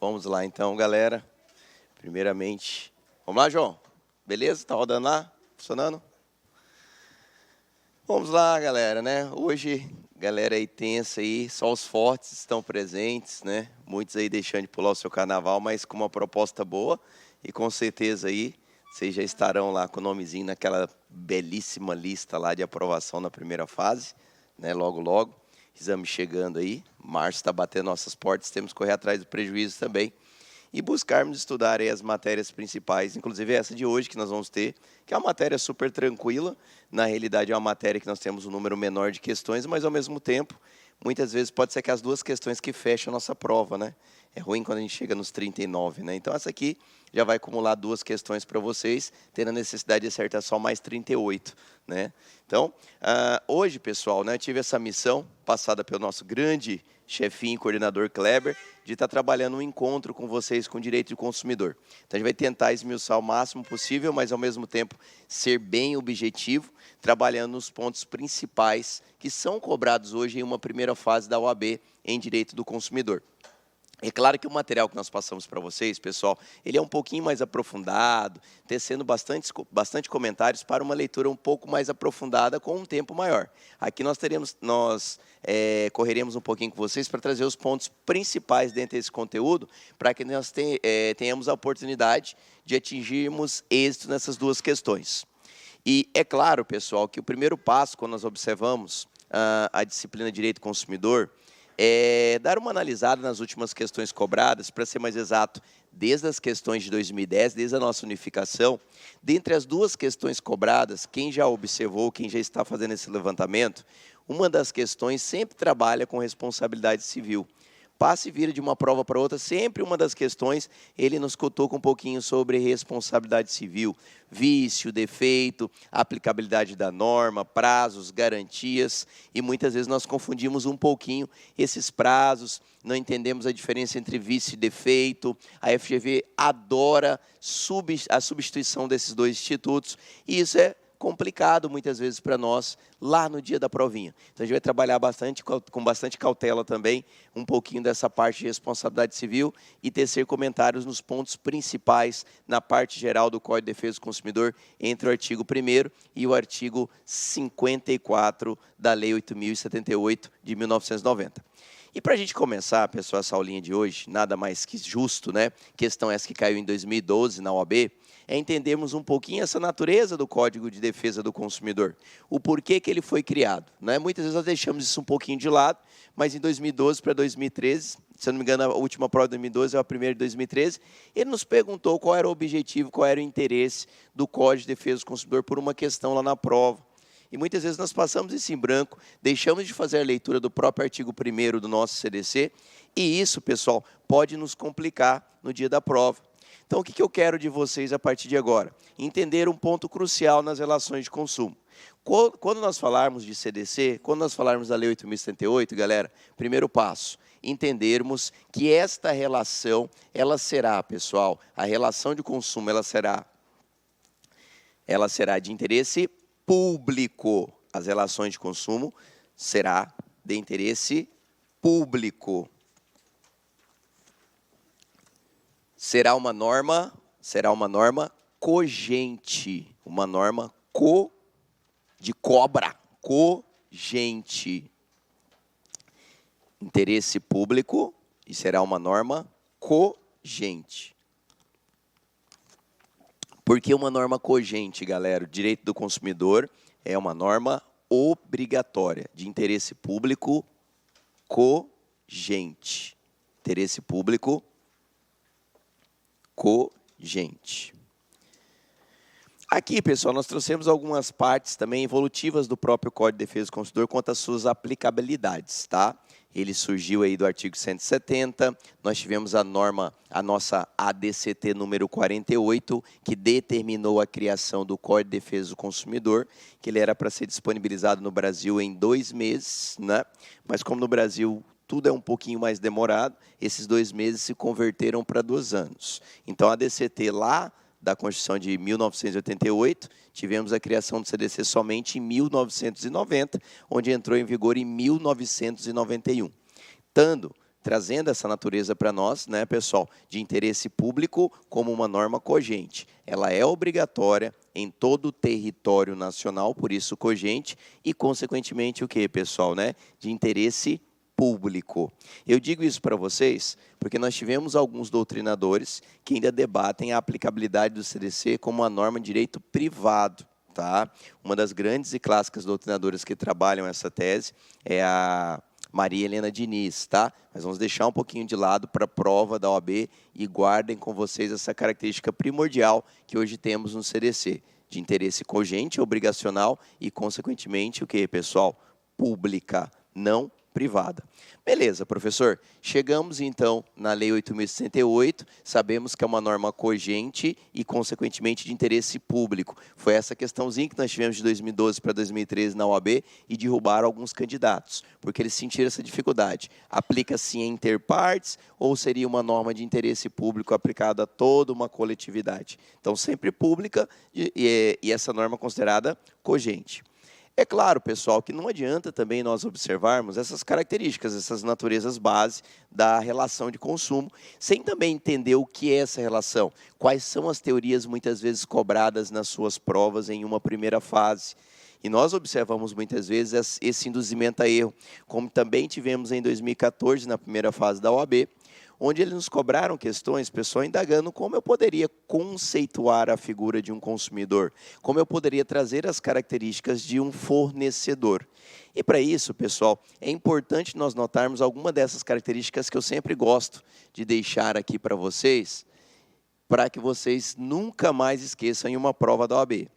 Vamos lá então, galera. Primeiramente, vamos lá, João? Beleza? Tá rodando lá? Funcionando? Vamos lá, galera, né? Hoje, galera aí tensa aí, só os fortes estão presentes, né? Muitos aí deixando de pular o seu carnaval, mas com uma proposta boa e com certeza aí vocês já estarão lá com o nomezinho naquela belíssima lista lá de aprovação na primeira fase, né? Logo, logo. Exame chegando aí, março está batendo nossas portas, temos que correr atrás do prejuízo também e buscarmos estudar aí as matérias principais, inclusive essa de hoje que nós vamos ter, que é uma matéria super tranquila. Na realidade é uma matéria que nós temos um número menor de questões, mas ao mesmo tempo, muitas vezes pode ser que as duas questões que fecham a nossa prova, né? É ruim quando a gente chega nos 39, né? Então essa aqui já vai acumular duas questões para vocês, tendo a necessidade de acertar só mais 38, né? Então, hoje, pessoal, né, eu tive essa missão passada pelo nosso grande chefinho e coordenador Kleber, de estar trabalhando um encontro com vocês com o direito do consumidor. Então, a gente vai tentar esmiuçar o máximo possível, mas, ao mesmo tempo, ser bem objetivo, trabalhando nos pontos principais que são cobrados hoje em uma primeira fase da OAB em direito do consumidor. É claro que o material que nós passamos para vocês, pessoal, ele é um pouquinho mais aprofundado, tecendo bastante comentários para uma leitura um pouco mais aprofundada com um tempo maior. Aqui nós correremos um pouquinho com vocês para trazer os pontos principais dentro desse conteúdo, para que nós tenhamos a oportunidade de atingirmos êxito nessas duas questões. E é claro, pessoal, que o primeiro passo, quando nós observamos a disciplina de Direito do Consumidor, dar uma analisada nas últimas questões cobradas, para ser mais exato, desde as questões de 2010, desde a nossa unificação. Dentre as duas questões cobradas, quem já observou, quem já está fazendo esse levantamento, uma das questões sempre trabalha com responsabilidade civil. Passa e vira de uma prova para outra, sempre uma das questões, ele nos cutuca um pouquinho sobre responsabilidade civil, vício, defeito, aplicabilidade da norma, prazos, garantias, e muitas vezes nós confundimos um pouquinho esses prazos, não entendemos a diferença entre vício e defeito. A FGV adora a substituição desses dois institutos, e isso é complicado muitas vezes para nós lá no dia da provinha. Então a gente vai trabalhar com bastante cautela também, um pouquinho dessa parte de responsabilidade civil e tecer comentários nos pontos principais na parte geral do Código de Defesa do Consumidor, entre o artigo 1º e o artigo 54 da Lei 8.078 de 1990. E para a gente começar, pessoal, essa aulinha de hoje, nada mais que justo, né? Questão essa que caiu em 2012 na OAB, é entendermos um pouquinho essa natureza do Código de Defesa do Consumidor, o porquê que ele foi criado, né? Muitas vezes nós deixamos isso um pouquinho de lado, mas em 2012 para 2013, se eu não me engano, a última prova de 2012 é a primeira de 2013, ele nos perguntou qual era o objetivo, qual era o interesse do Código de Defesa do Consumidor por uma questão lá na prova. E muitas vezes nós passamos isso em branco, deixamos de fazer a leitura do próprio artigo 1º do nosso CDC, e isso, pessoal, pode nos complicar no dia da prova. Então, o que eu quero de vocês a partir de agora? Entender um ponto crucial nas relações de consumo. Quando nós falarmos de CDC, quando nós falarmos da Lei 8.078, galera, primeiro passo, entendermos que esta relação, ela será, pessoal, a relação de consumo, ela será de interesse público. As relações de consumo será de interesse público. Será uma norma cogente, uma norma de cobra, cogente. Interesse público e será uma norma cogente. Por que uma norma cogente, galera? O direito do consumidor é uma norma obrigatória, de interesse público cogente. Interesse público cogente. Aqui, pessoal, nós trouxemos algumas partes também evolutivas do próprio Código de Defesa do Consumidor quanto às suas aplicabilidades, tá? Ele surgiu aí do artigo 170, nós tivemos a nossa ADCT número 48, que determinou a criação do Código de Defesa do Consumidor, que ele era para ser disponibilizado no Brasil em 2 meses, né? Mas como no Brasil tudo é um pouquinho mais demorado, esses 2 meses se converteram para 2 anos. Então, a ADCT lá da Constituição de 1988, tivemos a criação do CDC somente em 1990, onde entrou em vigor em 1991. trazendo essa natureza para nós, né, pessoal, de interesse público como uma norma cogente. Ela é obrigatória em todo o território nacional, por isso cogente, e consequentemente o que, pessoal, né, de interesse público. Eu digo isso para vocês porque nós tivemos alguns doutrinadores que ainda debatem a aplicabilidade do CDC como uma norma de direito privado. Tá? Uma das grandes e clássicas doutrinadoras que trabalham essa tese é a Maria Helena Diniz, tá? Mas vamos deixar um pouquinho de lado para a prova da OAB e guardem com vocês essa característica primordial que hoje temos no CDC, de interesse cogente, obrigacional e, consequentemente, o que, pessoal? Pública, não privada. Beleza, professor. Chegamos, então, na Lei 8.068, sabemos que é uma norma cogente e, consequentemente, de interesse público. Foi essa questãozinha que nós tivemos de 2012 para 2013 na OAB e derrubaram alguns candidatos, porque eles sentiram essa dificuldade. Aplica-se em interpartes ou seria uma norma de interesse público aplicada a toda uma coletividade? Então, sempre pública e essa norma considerada cogente. É claro, pessoal, que não adianta também nós observarmos essas características, essas naturezas base da relação de consumo, sem também entender o que é essa relação, quais são as teorias muitas vezes cobradas nas suas provas em uma primeira fase. E nós observamos muitas vezes esse induzimento a erro, como também tivemos em 2014, na primeira fase da OAB, onde eles nos cobraram questões, pessoal, indagando como eu poderia conceituar a figura de um consumidor, como eu poderia trazer as características de um fornecedor. E para isso, pessoal, é importante nós notarmos alguma dessas características que eu sempre gosto de deixar aqui para vocês, para que vocês nunca mais esqueçam em uma prova da OAB.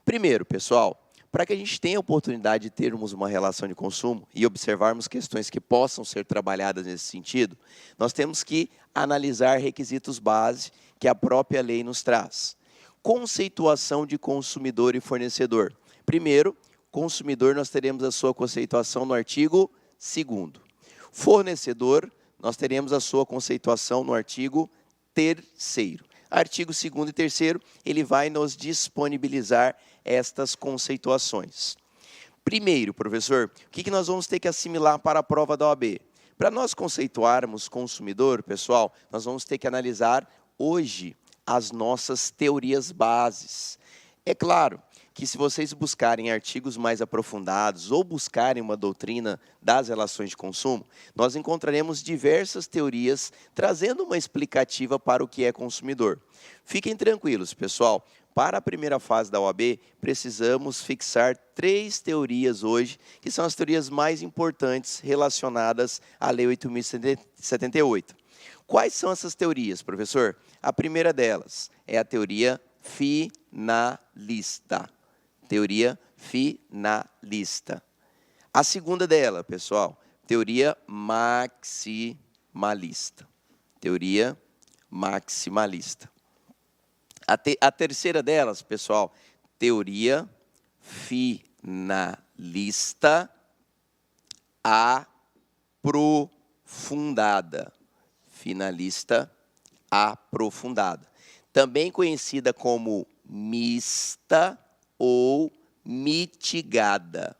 Primeiro, pessoal, para que a gente tenha a oportunidade de termos uma relação de consumo e observarmos questões que possam ser trabalhadas nesse sentido, nós temos que analisar requisitos base que a própria lei nos traz. Conceituação de consumidor e fornecedor. Primeiro, consumidor, nós teremos a sua conceituação no artigo 2º. Fornecedor, nós teremos a sua conceituação no artigo 3º. Artigo 2º e 3º, ele vai nos disponibilizar estas conceituações. Primeiro, professor, o que nós vamos ter que assimilar para a prova da OAB? Para nós conceituarmos consumidor, pessoal, nós vamos ter que analisar hoje as nossas teorias bases. É claro que se vocês buscarem artigos mais aprofundados ou buscarem uma doutrina das relações de consumo, nós encontraremos diversas teorias trazendo uma explicativa para o que é consumidor. Fiquem tranquilos, pessoal. Para a primeira fase da OAB, precisamos fixar 3 teorias hoje, que são as teorias mais importantes relacionadas à Lei 8.078. Quais são essas teorias, professor? A primeira delas é a teoria finalista. Teoria finalista. A segunda dela, pessoal, teoria maximalista. Teoria maximalista. A terceira delas, pessoal, teoria finalista aprofundada. Finalista aprofundada. Também conhecida como mista ou mitigada.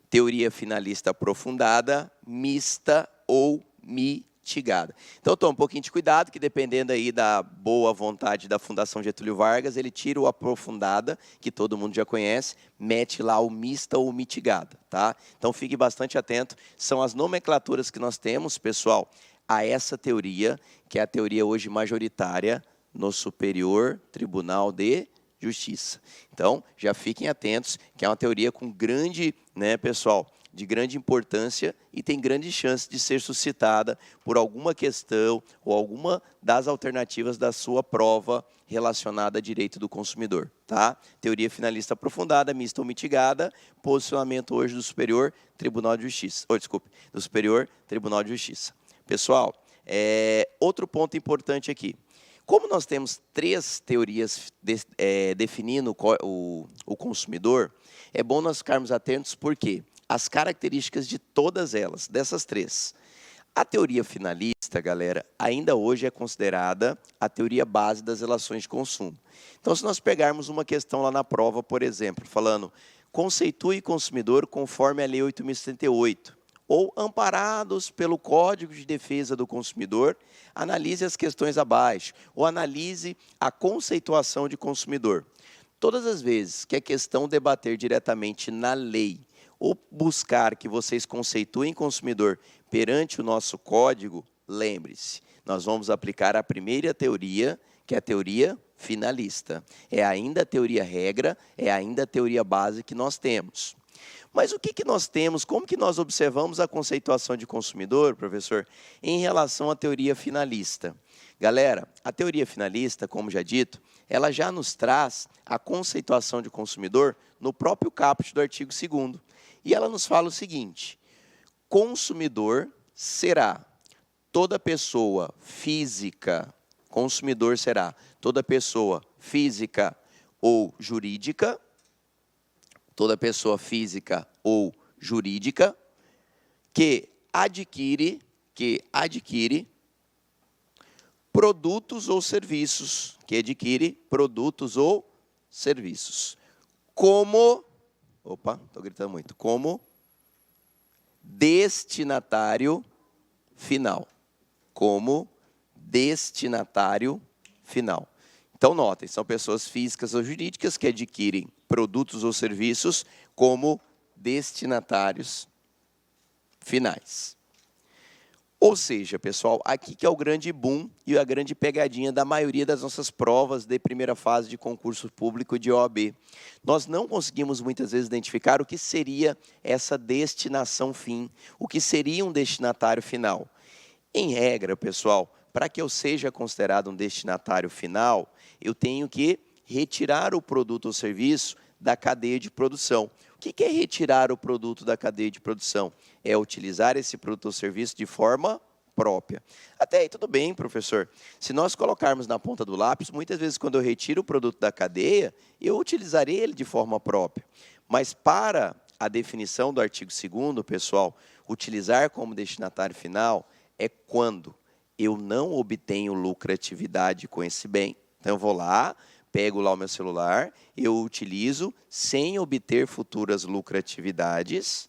Teoria finalista aprofundada, mista ou mitigada. Então, toma um pouquinho de cuidado, que dependendo aí da boa vontade da Fundação Getúlio Vargas, ele tira o aprofundada, que todo mundo já conhece, mete lá o mista ou mitigada, tá? Então, fique bastante atento. São as nomenclaturas que nós temos, pessoal, a essa teoria, que é a teoria hoje majoritária no Superior Tribunal de Justiça. Então, já fiquem atentos, que é uma teoria com grande, né, pessoal, de grande importância e tem grande chance de ser suscitada por alguma questão ou alguma das alternativas da sua prova relacionada a direito do consumidor, tá? Teoria finalista aprofundada, mista ou mitigada, posicionamento hoje do Superior Tribunal de Justiça, do Superior Tribunal de Justiça. Pessoal, outro ponto importante aqui. Como nós temos 3 teorias definindo o consumidor, é bom nós ficarmos atentos porque as características de todas elas, dessas 3. A teoria finalista, galera, ainda hoje é considerada a teoria base das relações de consumo. Então, se nós pegarmos uma questão lá na prova, por exemplo, falando conceitue consumidor conforme a Lei 8.078, ou amparados pelo Código de Defesa do Consumidor, analise as questões abaixo, ou analise a conceituação de consumidor. Todas as vezes que a questão debater diretamente na lei, ou buscar que vocês conceituem consumidor perante o nosso código, lembre-se, nós vamos aplicar a primeira teoria, que é a teoria finalista. É ainda a teoria regra, é ainda a teoria base que nós temos. Mas o que nós temos, como que nós observamos a conceituação de consumidor, professor, em relação à teoria finalista? Galera, a teoria finalista, como já dito, ela já nos traz a conceituação de consumidor no próprio caput do artigo 2º. E ela nos fala o seguinte: consumidor será toda pessoa física, consumidor será toda pessoa física ou jurídica, toda pessoa física ou jurídica que adquire produtos ou serviços, como, como destinatário final, Então, notem, são pessoas físicas ou jurídicas que adquirem produtos ou serviços como destinatários finais. Ou seja, pessoal, aqui que é o grande boom e a grande pegadinha da maioria das nossas provas de primeira fase de concurso público de OAB. Nós não conseguimos muitas vezes identificar o que seria essa destinação fim, o que seria um destinatário final. Em regra, pessoal, para que eu seja considerado um destinatário final, eu tenho que retirar o produto ou serviço da cadeia de produção. O que é retirar o produto da cadeia de produção? É utilizar esse produto ou serviço de forma própria. Até aí, tudo bem, professor. Se nós colocarmos na ponta do lápis, muitas vezes, quando eu retiro o produto da cadeia, eu utilizarei ele de forma própria. Mas para a definição do artigo 2º, pessoal, utilizar como destinatário final é quando eu não obtenho lucratividade com esse bem. Então, eu vou lá, pego lá o meu celular, eu utilizo sem obter futuras lucratividades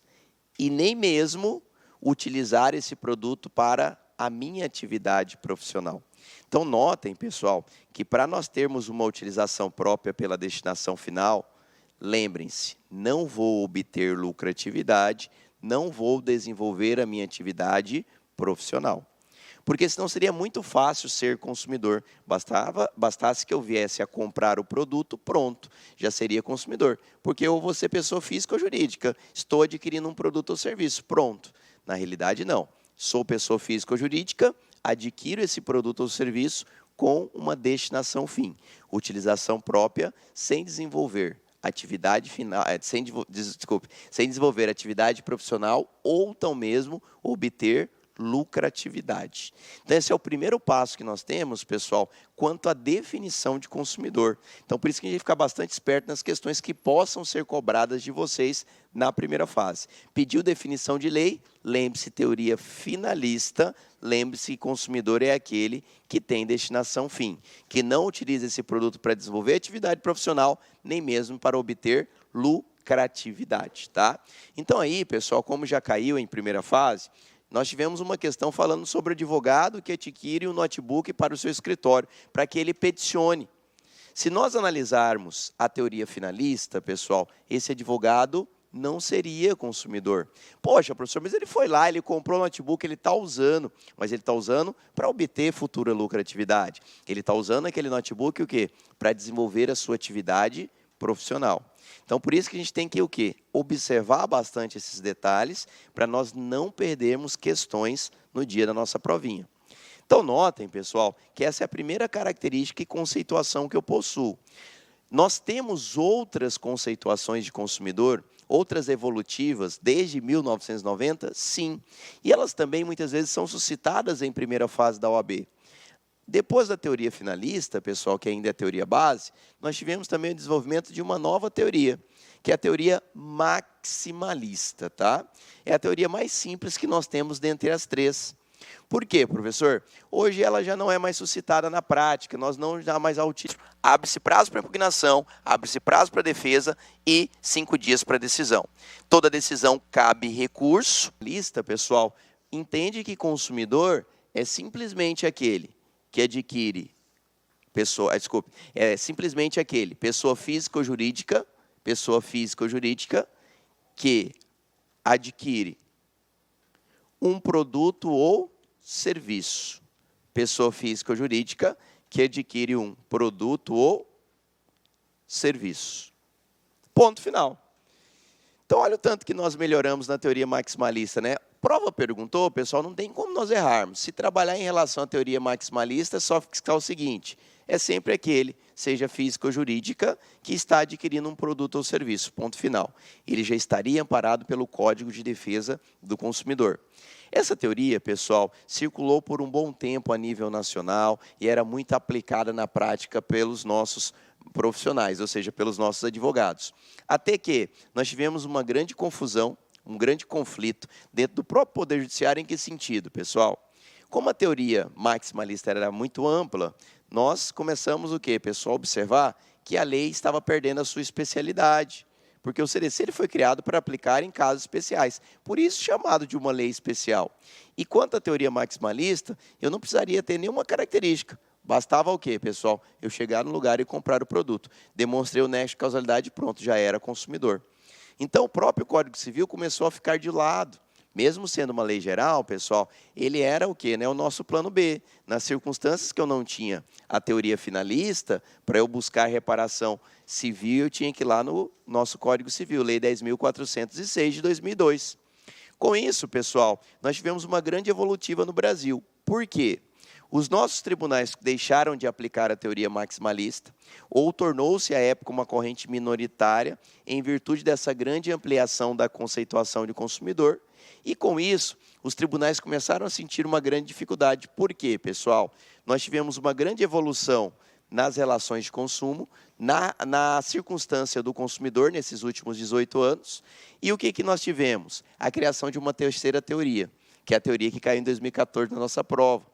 e nem mesmo utilizar esse produto para a minha atividade profissional. Então, notem, pessoal, que para nós termos uma utilização própria pela destinação final, lembrem-se, não vou obter lucratividade, não vou desenvolver a minha atividade profissional. Porque senão seria muito fácil ser consumidor. Bastasse que eu viesse a comprar o produto, pronto, já seria consumidor. Porque eu vou ser pessoa física ou jurídica, estou adquirindo um produto ou serviço, pronto. Na realidade, não. Sou pessoa física ou jurídica, adquiro esse produto ou serviço com uma destinação fim. Utilização própria, sem desenvolver atividade final, sem desenvolver atividade profissional ou tão mesmo obter lucratividade. Então, esse é o primeiro passo que nós temos, pessoal, quanto à definição de consumidor. Então, por isso que a gente tem que ficar bastante esperto nas questões que possam ser cobradas de vocês na primeira fase. Pediu definição de lei, lembre-se, teoria finalista, lembre-se que consumidor é aquele que tem destinação fim, que não utiliza esse produto para desenvolver atividade profissional, nem mesmo para obter lucratividade, tá? Então, aí, pessoal, como já caiu em primeira fase, nós tivemos uma questão falando sobre o advogado que adquire um notebook para o seu escritório, para que ele peticione. Se nós analisarmos a teoria finalista, pessoal, esse advogado não seria consumidor. Poxa, professor, mas ele foi lá, ele comprou o notebook, ele está usando, mas ele está usando para obter futura lucratividade. Ele está usando aquele notebook o quê? Para desenvolver a sua atividade profissional. Então, por isso que a gente tem que o quê? Observar bastante esses detalhes para nós não perdermos questões no dia da nossa provinha. Então, notem, pessoal, que essa é a primeira característica e conceituação que eu possuo. Nós temos outras conceituações de consumidor, outras evolutivas, desde 1990? Sim. E elas também, muitas vezes, são suscitadas em primeira fase da OAB. Depois da teoria finalista, pessoal, que ainda é a teoria base, nós tivemos também o desenvolvimento de uma nova teoria, que é a teoria maximalista, tá? É a teoria mais simples que nós temos dentre as três. Por quê, professor? Hoje ela já não é mais suscitada na prática, nós não dá mais a utilidade. Abre-se prazo para impugnação, abre-se prazo para defesa e 5 dias para decisão. Toda decisão cabe recurso. Lista, pessoal, entende que consumidor é simplesmente aquele que adquire, é simplesmente aquele, pessoa física ou jurídica que adquire um produto ou serviço. Pessoa física ou jurídica que adquire um produto ou serviço. Ponto final. Então, olha o tanto que nós melhoramos na teoria maximalista, né? Prova perguntou, pessoal, não tem como nós errarmos. Se trabalhar em relação à teoria maximalista, é só ficar o seguinte, é sempre aquele, seja física ou jurídica, que está adquirindo um produto ou serviço, ponto final. Ele já estaria amparado pelo Código de Defesa do Consumidor. Essa teoria, pessoal, circulou por um bom tempo a nível nacional e era muito aplicada na prática pelos nossos profissionais, ou seja, pelos nossos advogados. Até que nós tivemos uma grande confusão, um grande conflito dentro do próprio Poder Judiciário. Em que sentido, pessoal? Como a teoria maximalista era muito ampla, nós começamos o quê, pessoal? Observar que a lei estava perdendo a sua especialidade, porque o CDC ele foi criado para aplicar em casos especiais, por isso chamado de uma lei especial. E quanto à teoria maximalista, eu não precisaria ter nenhuma característica. Bastava o quê, pessoal? Eu chegar no lugar e comprar o produto. Demonstrei o nexo de causalidade e pronto, já era consumidor. Então, o próprio Código Civil começou a ficar de lado. Mesmo sendo uma lei geral, pessoal, ele era o quê? Né? O nosso plano B. Nas circunstâncias que eu não tinha a teoria finalista, para eu buscar reparação civil, eu tinha que ir lá no nosso Código Civil, Lei 10.406 de 2002. Com isso, pessoal, nós tivemos uma grande evolutiva no Brasil. Por quê? Os nossos tribunais deixaram de aplicar a teoria maximalista, ou tornou-se à época uma corrente minoritária, em virtude dessa grande ampliação da conceituação de consumidor, e com isso, os tribunais começaram a sentir uma grande dificuldade. Por quê, pessoal? Nós tivemos uma grande evolução nas relações de consumo, na circunstância do consumidor nesses últimos 18 anos, e o que nós tivemos? A criação de uma terceira teoria, que é a teoria que caiu em 2014 na nossa prova.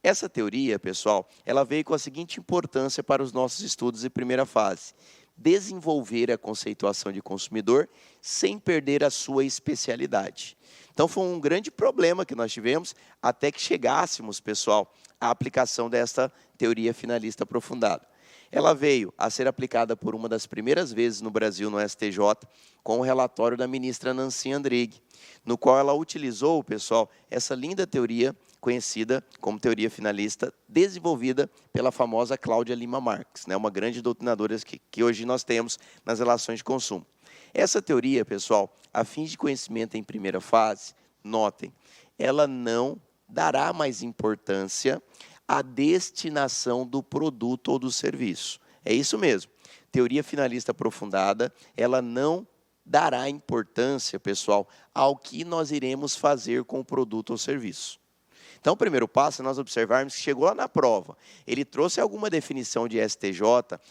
Essa teoria, pessoal, ela veio com a seguinte importância para os nossos estudos de primeira fase: desenvolver a conceituação de consumidor sem perder a sua especialidade. Então, foi um grande problema que nós tivemos até que chegássemos, pessoal, à aplicação desta teoria finalista aprofundada. Ela veio a ser aplicada por uma das primeiras vezes no Brasil, no STJ, com o relatório da ministra Nancy Andrighi, no qual ela utilizou, pessoal, essa linda teoria conhecida como teoria finalista, desenvolvida pela famosa Cláudia Lima Marques, né, uma grande doutrinadora que hoje nós temos nas relações de consumo. Essa teoria, pessoal, a fins de conhecimento em primeira fase, notem, ela não dará mais importância à destinação do produto ou do serviço. É isso mesmo. Teoria finalista aprofundada, ela não dará importância, pessoal, ao que nós iremos fazer com o produto ou serviço. Então, o primeiro passo é nós observarmos que chegou lá na prova, ele trouxe alguma definição de STJ,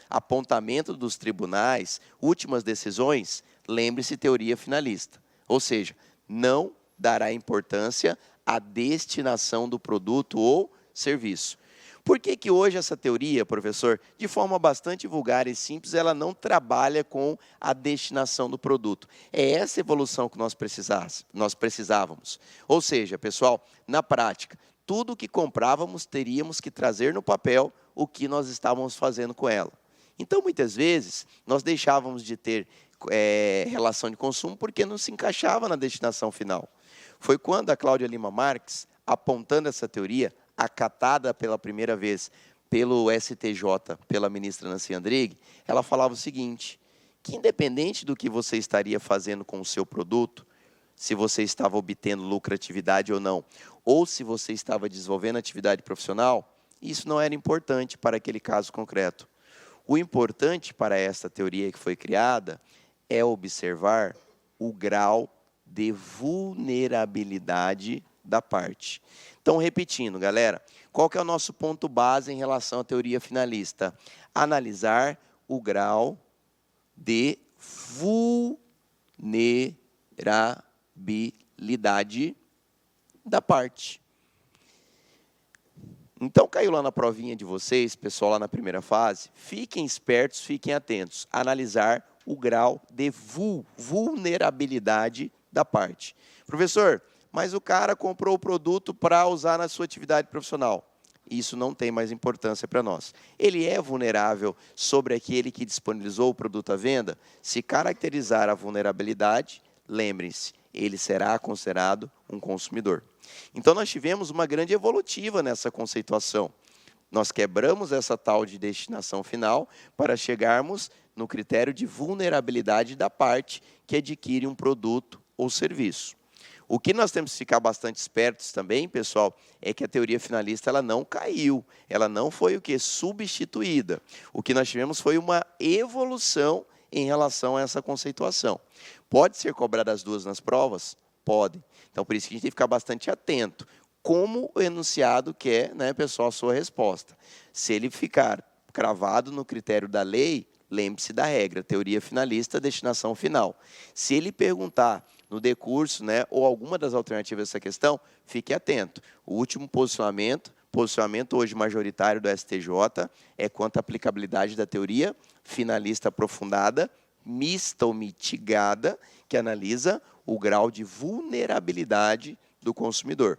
apontamento dos tribunais, últimas decisões, lembre-se, teoria finalista. Ou seja, não dará importância à destinação do produto ou serviço. Por que hoje essa teoria, professor, de forma bastante vulgar e simples, ela não trabalha com a destinação do produto? É essa evolução que nós precisávamos. Ou seja, pessoal, na prática, tudo que comprávamos teríamos que trazer no papel o que nós estávamos fazendo com ela. Então, muitas vezes, nós deixávamos de ter relação de consumo porque não se encaixava na destinação final. Foi quando a Cláudia Lima Marques, apontando essa teoria, acatada pela primeira vez pelo STJ, pela ministra Nancy Andrighi, ela falava o seguinte, que independente do que você estaria fazendo com o seu produto, se você estava obtendo lucratividade ou não, ou se você estava desenvolvendo atividade profissional, isso não era importante para aquele caso concreto. O importante para esta teoria que foi criada é observar o grau de vulnerabilidade da parte. Então, repetindo, galera, qual que é o nosso ponto base em relação à teoria finalista? Analisar o grau de vulnerabilidade da parte. Então, caiu lá na provinha de vocês, pessoal, lá na primeira fase, fiquem espertos, fiquem atentos, analisar o grau de vulnerabilidade da parte. Professor, mas o cara comprou o produto para usar na sua atividade profissional. Isso não tem mais importância para nós. Ele é vulnerável sobre aquele que disponibilizou o produto à venda? Se caracterizar a vulnerabilidade, lembrem-se, ele será considerado um consumidor. Então, nós tivemos uma grande evolutiva nessa conceituação. Nós quebramos essa tal de destinação final para chegarmos no critério de vulnerabilidade da parte que adquire um produto ou serviço. O que nós temos que ficar bastante espertos também, pessoal, é que a teoria finalista ela não caiu, ela não foi o que? Substituída. O que nós tivemos foi uma evolução em relação a essa conceituação. Pode ser cobrada as duas nas provas? Pode. Então, por isso que a gente tem que ficar bastante atento. Como o enunciado quer, né, pessoal, a sua resposta. Se ele ficar cravado no critério da lei, lembre-se da regra, teoria finalista, destinação final. Se ele perguntar no decurso, né, ou alguma das alternativas dessa questão, fique atento. O último posicionamento hoje majoritário do STJ, é quanto à aplicabilidade da teoria finalista aprofundada, mista ou mitigada, que analisa o grau de vulnerabilidade do consumidor.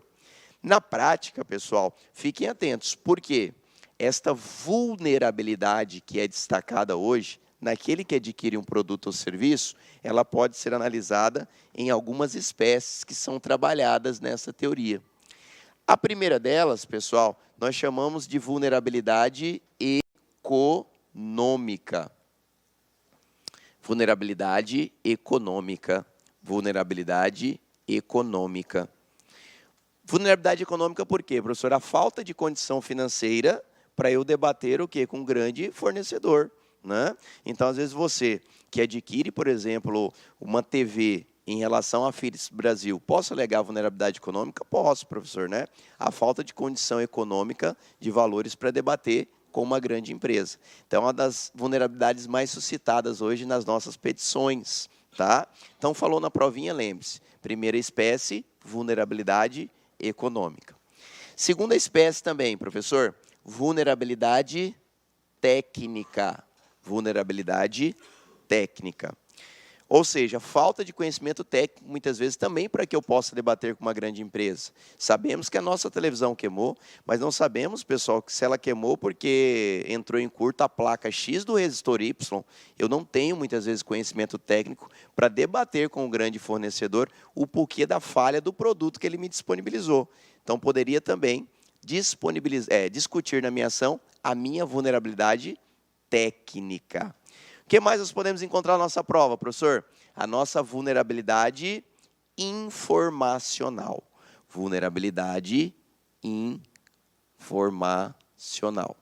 Na prática, pessoal, fiquem atentos, porque esta vulnerabilidade que é destacada hoje, naquele que adquire um produto ou serviço, ela pode ser analisada em algumas espécies que são trabalhadas nessa teoria. A primeira delas, pessoal, nós chamamos de vulnerabilidade econômica. Vulnerabilidade econômica. Vulnerabilidade econômica. Vulnerabilidade econômica por quê, professor? A falta de condição financeira para eu debater o quê? Com um grande fornecedor, né? Então, às vezes, você que adquire, por exemplo, uma TV em relação à Philips Brasil, posso alegar vulnerabilidade econômica? Posso, professor, né? A falta de condição econômica de valores para debater com uma grande empresa. Então, é uma das vulnerabilidades mais suscitadas hoje nas nossas petições, tá? Então, falou na provinha, lembre-se, primeira espécie, vulnerabilidade econômica. Segunda espécie também, professor, vulnerabilidade técnica. Vulnerabilidade técnica. Ou seja, falta de conhecimento técnico, muitas vezes, também para que eu possa debater com uma grande empresa. Sabemos que a nossa televisão queimou, mas não sabemos, pessoal, que se ela queimou porque entrou em curto a placa X do resistor Y, eu não tenho, muitas vezes, conhecimento técnico para debater com o grande fornecedor o porquê da falha do produto que ele me disponibilizou. Então, poderia também discutir na minha ação a minha vulnerabilidade técnica. O que mais nós podemos encontrar na nossa prova, professor? A nossa vulnerabilidade informacional. Vulnerabilidade informacional.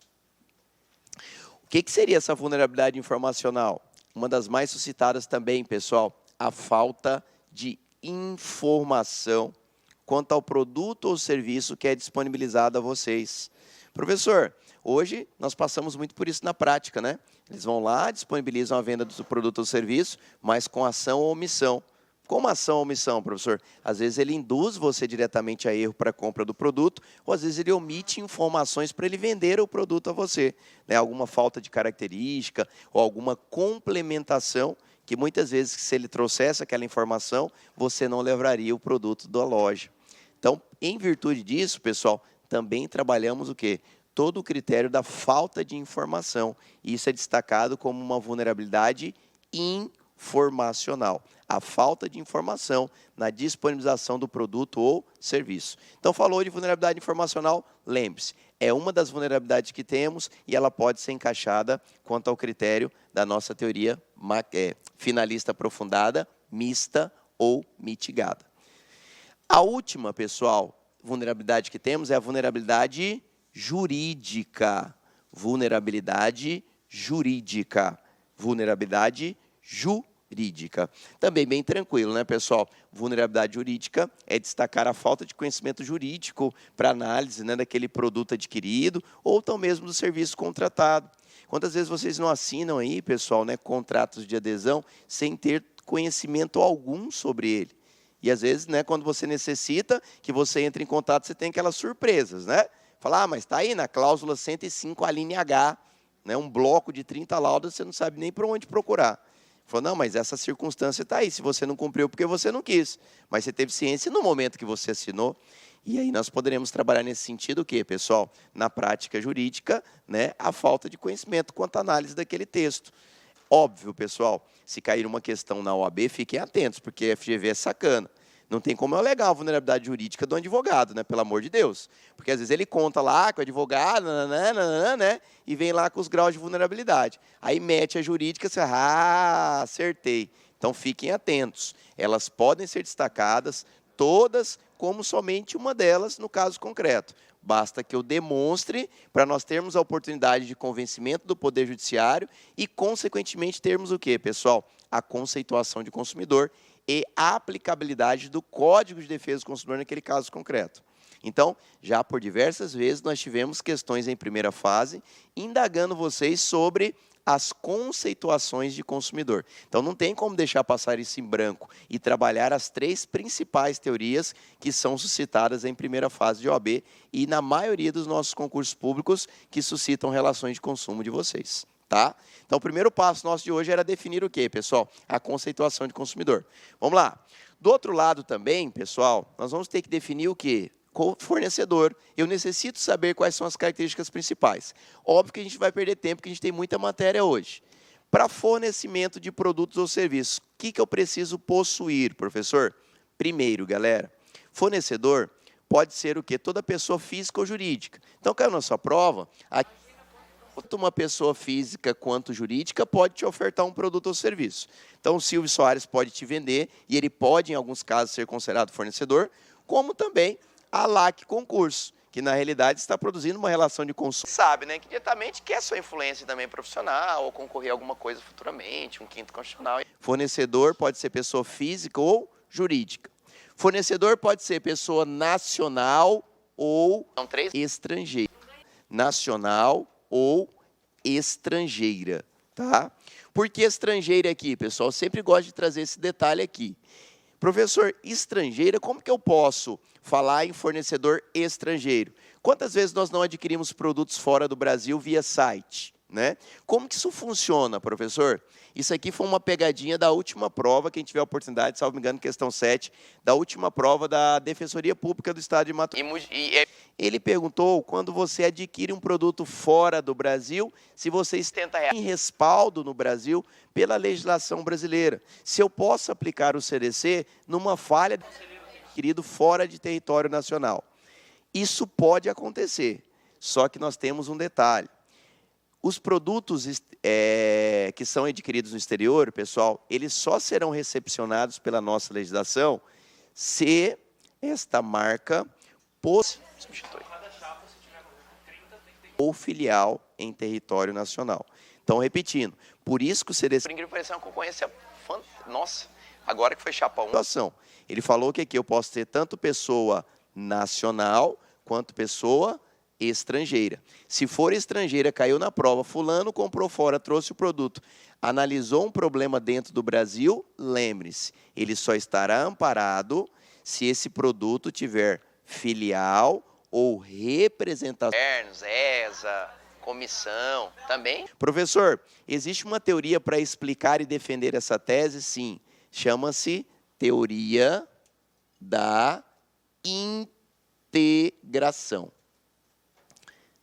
O que seria essa vulnerabilidade informacional? Uma das mais suscitadas também, pessoal, a falta de informação quanto ao produto ou serviço que é disponibilizado a vocês. Professor, hoje nós passamos muito por isso na prática, né? Eles vão lá, disponibilizam a venda do produto ou serviço, mas com ação ou omissão. Como ação ou omissão, professor? Às vezes ele induz você diretamente a erro para a compra do produto, ou às vezes ele omite informações para ele vender o produto a você, né? Alguma falta de característica ou alguma complementação que muitas vezes, se ele trouxesse aquela informação, você não levaria o produto da loja. Então, em virtude disso, pessoal, também trabalhamos o quê? Todo o critério da falta de informação. Isso é destacado como uma vulnerabilidade informacional. A falta de informação na disponibilização do produto ou serviço. Então, falou de vulnerabilidade informacional, lembre-se, é uma das vulnerabilidades que temos e ela pode ser encaixada quanto ao critério da nossa teoria finalista aprofundada, mista ou mitigada. A última, pessoal, vulnerabilidade que temos é a vulnerabilidade jurídica. Vulnerabilidade jurídica. Vulnerabilidade jurídica. Também bem tranquilo, né, pessoal? Vulnerabilidade jurídica é destacar a falta de conhecimento jurídico para análise, né, daquele produto adquirido ou então mesmo do serviço contratado. Quantas vezes vocês não assinam aí, pessoal, né, contratos de adesão sem ter conhecimento algum sobre ele? E às vezes, né, quando você necessita que você entre em contato, você tem aquelas surpresas, né? Fala, mas está aí na cláusula 105, a linha H, né, um bloco de 30 laudas, você não sabe nem para onde procurar. Falou, não, mas essa circunstância está aí, se você não cumpriu porque você não quis, mas você teve ciência no momento que você assinou. E aí nós poderemos trabalhar nesse sentido o quê, pessoal? Na prática jurídica, né, a falta de conhecimento quanto à análise daquele texto. Óbvio, pessoal, se cair uma questão na OAB, fiquem atentos, porque a FGV é sacana. Não tem como eu alegar a vulnerabilidade jurídica do advogado, né? Pelo amor de Deus. Porque às vezes ele conta lá com o advogado, né? E vem lá com os graus de vulnerabilidade. Aí mete a jurídica, você, acertei. Então fiquem atentos. Elas podem ser destacadas, todas, como somente uma delas no caso concreto. Basta que eu demonstre para nós termos a oportunidade de convencimento do Poder Judiciário e, consequentemente, termos o quê, pessoal? A conceituação de consumidor e a aplicabilidade do Código de Defesa do Consumidor naquele caso concreto. Então, já por diversas vezes, nós tivemos questões em primeira fase, indagando vocês sobre as conceituações de consumidor. Então, não tem como deixar passar isso em branco e trabalhar as 3 principais teorias que são suscitadas em primeira fase de OAB e na maioria dos nossos concursos públicos que suscitam relações de consumo de vocês. Tá? Então, o primeiro passo nosso de hoje era definir o quê, pessoal? A conceituação de consumidor. Vamos lá. Do outro lado também, pessoal, nós vamos ter que definir o quê? Fornecedor. Eu necessito saber quais são as características principais. Óbvio que a gente vai perder tempo, porque a gente tem muita matéria hoje. Para fornecimento de produtos ou serviços, o que eu preciso possuir, professor? Primeiro, galera, fornecedor pode ser o quê? Toda pessoa física ou jurídica. Então, caiu na sua prova, tanto uma pessoa física quanto jurídica pode te ofertar um produto ou serviço. Então, o Silvio Soares pode te vender, e ele pode, em alguns casos, ser considerado fornecedor, como também a LAC Concurso, que na realidade está produzindo uma relação de consumo. Sabe, né, que diretamente quer sua influência também profissional, ou concorrer a alguma coisa futuramente, um quinto constitucional. Fornecedor pode ser pessoa física ou jurídica. Fornecedor pode ser pessoa nacional ou estrangeira. Nacional ou estrangeira, tá? Por que estrangeira aqui, pessoal? Eu sempre gosto de trazer esse detalhe aqui. Professor, estrangeira, como que eu posso falar em fornecedor estrangeiro? Quantas vezes nós não adquirimos produtos fora do Brasil via site, né? Como que isso funciona, professor? Isso aqui foi uma pegadinha da última prova, quem tiver a oportunidade, salvo me engano, questão 7, da última prova da Defensoria Pública do Estado de Mato Grosso. Ele perguntou, quando você adquire um produto fora do Brasil, se você tem respaldo no Brasil pela legislação brasileira. Se eu posso aplicar o CDC numa falha adquirido fora de território nacional. Isso pode acontecer, só que nós temos um detalhe. Os produtos que são adquiridos no exterior, pessoal, eles só serão recepcionados pela nossa legislação se esta marca ou filial em território nacional. Então, repetindo, por isso que o CDC... Por incrível que pareça, é uma concorrência... Nossa, agora que foi chapa 1. Ele falou que aqui eu posso ter tanto pessoa nacional quanto pessoa estrangeira. Se for estrangeira, caiu na prova, fulano comprou fora, trouxe o produto, analisou um problema dentro do Brasil, lembre-se, ele só estará amparado se esse produto tiver filial ou representação. ESA, comissão, também. Professor, existe uma teoria para explicar e defender essa tese? Sim, chama-se teoria da integração.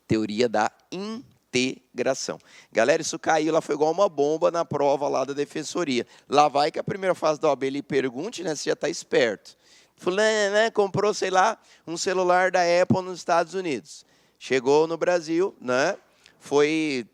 Teoria da integração. Galera, isso caiu, lá foi igual uma bomba na prova lá da Defensoria. Lá vai que a primeira fase da OAB ele pergunte, né, se já está esperto. Fulano, né, comprou, sei lá, um celular da Apple nos Estados Unidos. Chegou no Brasil, né,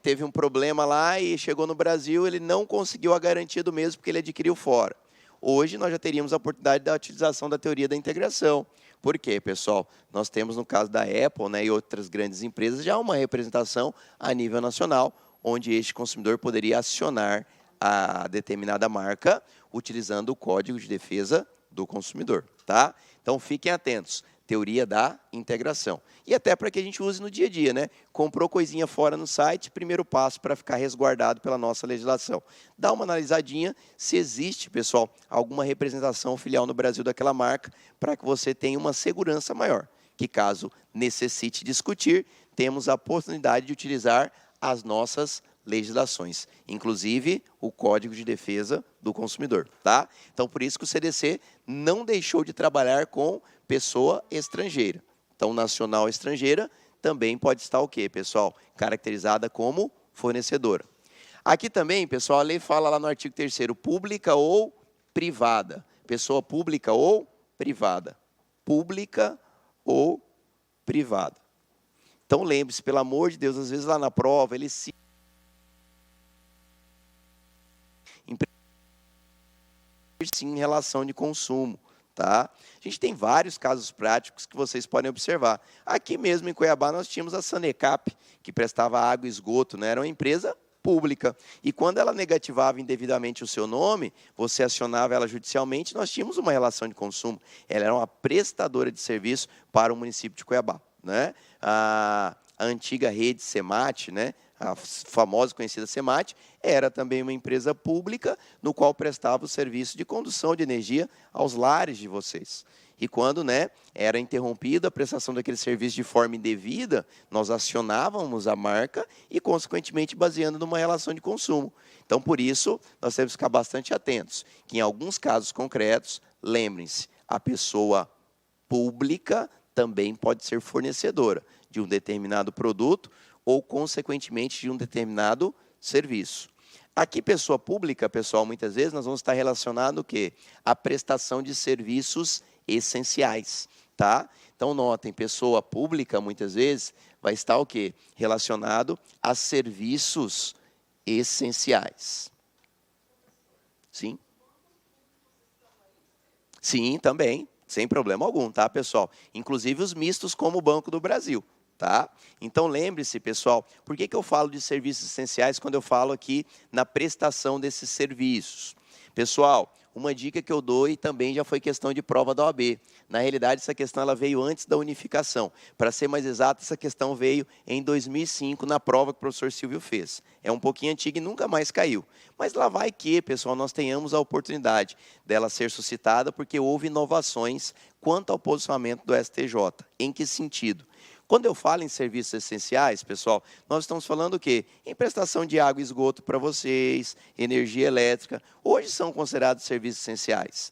teve um problema lá e chegou no Brasil, ele não conseguiu a garantia do mesmo porque ele adquiriu fora. Hoje nós já teríamos a oportunidade da utilização da teoria da integração. Por quê, pessoal? Nós temos, no caso da Apple, né, e outras grandes empresas, já uma representação a nível nacional, onde este consumidor poderia acionar a determinada marca utilizando o Código de Defesa do Consumidor, tá? Então, fiquem atentos. Teoria da integração. E até para que a gente use no dia a dia, né? Comprou coisinha fora no site, primeiro passo para ficar resguardado pela nossa legislação. Dá uma analisadinha se existe, pessoal, alguma representação filial no Brasil daquela marca, para que você tenha uma segurança maior. que caso necessite discutir, temos a oportunidade de utilizar as nossas legislações, inclusive o Código de Defesa do Consumidor, tá? Então, por isso que o CDC não deixou de trabalhar com pessoa estrangeira. Então, nacional estrangeira também pode estar o quê, pessoal? Caracterizada como fornecedora. Aqui também, pessoal, a lei fala lá no artigo 3º, pública ou privada. Pessoa pública ou privada. Pública ou privada. Então, lembre-se, pelo amor de Deus, às vezes lá na prova, eles se sim em relação de consumo, tá? A gente tem vários casos práticos que vocês podem observar. Aqui mesmo em Cuiabá nós tínhamos a Sanecap, que prestava água e esgoto, né? Era uma empresa pública. E quando ela negativava indevidamente o seu nome, você acionava ela judicialmente, nós tínhamos uma relação de consumo. Ela era uma prestadora de serviço para o município de Cuiabá, né? A antiga rede Semat, né? A famosa e conhecida Semat, era também uma empresa pública no qual prestava o serviço de condução de energia aos lares de vocês. E quando, né, era interrompida a prestação daquele serviço de forma indevida, nós acionávamos a marca e, consequentemente, baseando numa relação de consumo. Então, por isso, nós temos que ficar bastante atentos, que em alguns casos concretos, lembrem-se, a pessoa pública também pode ser fornecedora de um determinado produto ou, consequentemente, de um determinado serviço. Aqui, pessoa pública, pessoal, muitas vezes nós vamos estar relacionado o quê? A prestação de serviços essenciais, tá? Então, notem, pessoa pública, muitas vezes, vai estar o quê? Relacionado a serviços essenciais. Sim? Sim, também, sem problema algum, tá, pessoal? Inclusive os mistos como o Banco do Brasil. Tá? Então, lembre-se, pessoal, por que eu falo de serviços essenciais quando eu falo aqui na prestação desses serviços? Pessoal, uma dica que eu dou e também já foi questão de prova da OAB. Na realidade, essa questão ela veio antes da unificação. Para ser mais exato, essa questão veio em 2005, na prova que o professor Silvio fez. É um pouquinho antiga e nunca mais caiu. Mas lá vai que, pessoal, nós tenhamos a oportunidade dela ser suscitada porque houve inovações quanto ao posicionamento do STJ. Em que sentido? Quando eu falo em serviços essenciais, pessoal, nós estamos falando o quê? Em prestação de água e esgoto para vocês, energia elétrica, hoje são considerados serviços essenciais.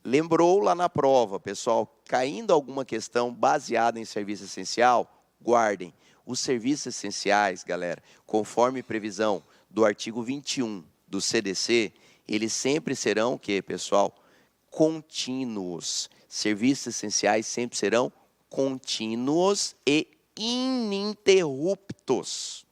Lembrou lá na prova, pessoal, caindo alguma questão baseada em serviço essencial, guardem. Os serviços essenciais, galera, conforme previsão do artigo 21 do CDC, eles sempre serão o quê, pessoal? Contínuos. Serviços essenciais sempre serão contínuos e ininterruptos.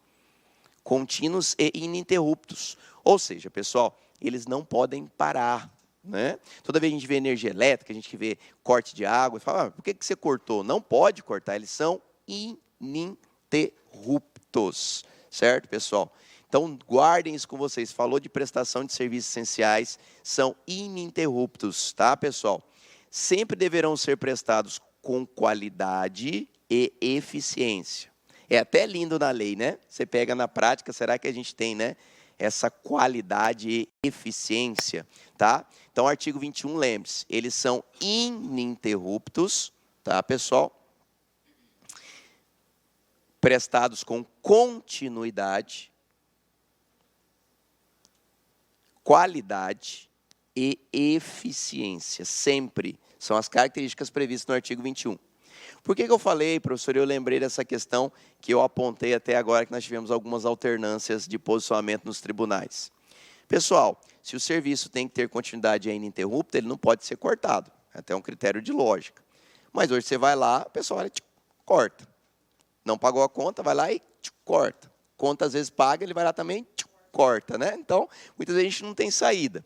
Contínuos e ininterruptos. Ou seja, pessoal, eles não podem parar, né? Toda vez que a gente vê energia elétrica, a gente vê corte de água, e fala, por que você cortou? Não pode cortar, eles são ininterruptos. Certo, pessoal? Então, guardem isso com vocês. Falou de prestação de serviços essenciais, são ininterruptos, tá, pessoal? Sempre deverão ser prestados com qualidade e eficiência. É até lindo na lei, né? Você pega na prática, será que a gente tem, né, essa qualidade e eficiência, tá? Então, artigo 21, lembre-se, eles são ininterruptos, tá, pessoal? Prestados com continuidade, qualidade e eficiência, sempre. São as características previstas no artigo 21. Por que eu falei, professor, eu lembrei dessa questão que eu apontei até agora, que nós tivemos algumas alternâncias de posicionamento nos tribunais. Pessoal, se o serviço tem que ter continuidade e é ininterrupta, ele não pode ser cortado. É até um critério de lógica. Mas hoje você vai lá, o pessoal corta. Não pagou a conta, vai lá e corta. Conta às vezes paga, ele vai lá também, corta, né? Então, muitas vezes a gente não tem saída.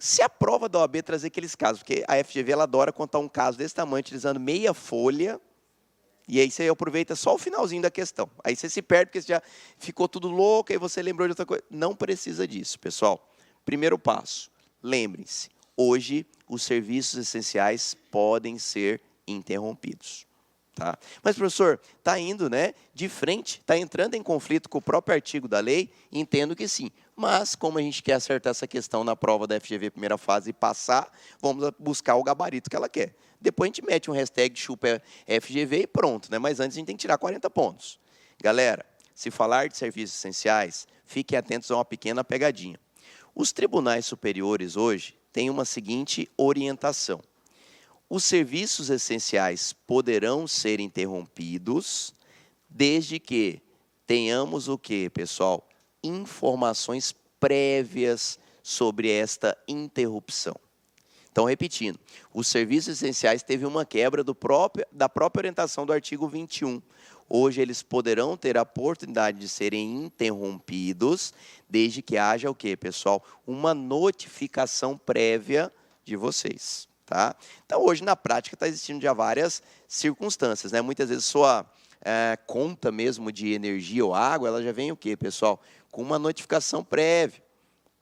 Se a prova da OAB trazer aqueles casos, porque a FGV ela adora contar um caso desse tamanho, utilizando meia folha, e aí você aproveita só o finalzinho da questão. Aí você se perde, porque você já ficou tudo louco, aí você lembrou de outra coisa. Não precisa disso, pessoal. Primeiro passo, lembrem-se, hoje os serviços essenciais podem ser interrompidos. Tá? Mas, professor, está indo, né, de frente, está entrando em conflito com o próprio artigo da lei? Entendo que sim. Mas, como a gente quer acertar essa questão na prova da FGV primeira fase e passar, vamos buscar o gabarito que ela quer. Depois a gente mete um hashtag chupa FGV e pronto, né? Mas antes a gente tem que tirar 40 pontos. Galera, se falar de serviços essenciais, fiquem atentos a uma pequena pegadinha. Os tribunais superiores hoje têm uma seguinte orientação. Os serviços essenciais poderão ser interrompidos desde que tenhamos o quê, pessoal? Informações prévias sobre esta interrupção. Então, repetindo, os serviços essenciais teve uma quebra da própria orientação do artigo 21. Hoje, eles poderão ter a oportunidade de serem interrompidos, desde que haja o quê, pessoal? Uma notificação prévia de vocês, tá? Então, hoje, na prática, está existindo já várias circunstâncias, né? Muitas vezes, sua conta mesmo de energia ou água, ela já vem o quê, pessoal? Com uma notificação prévia,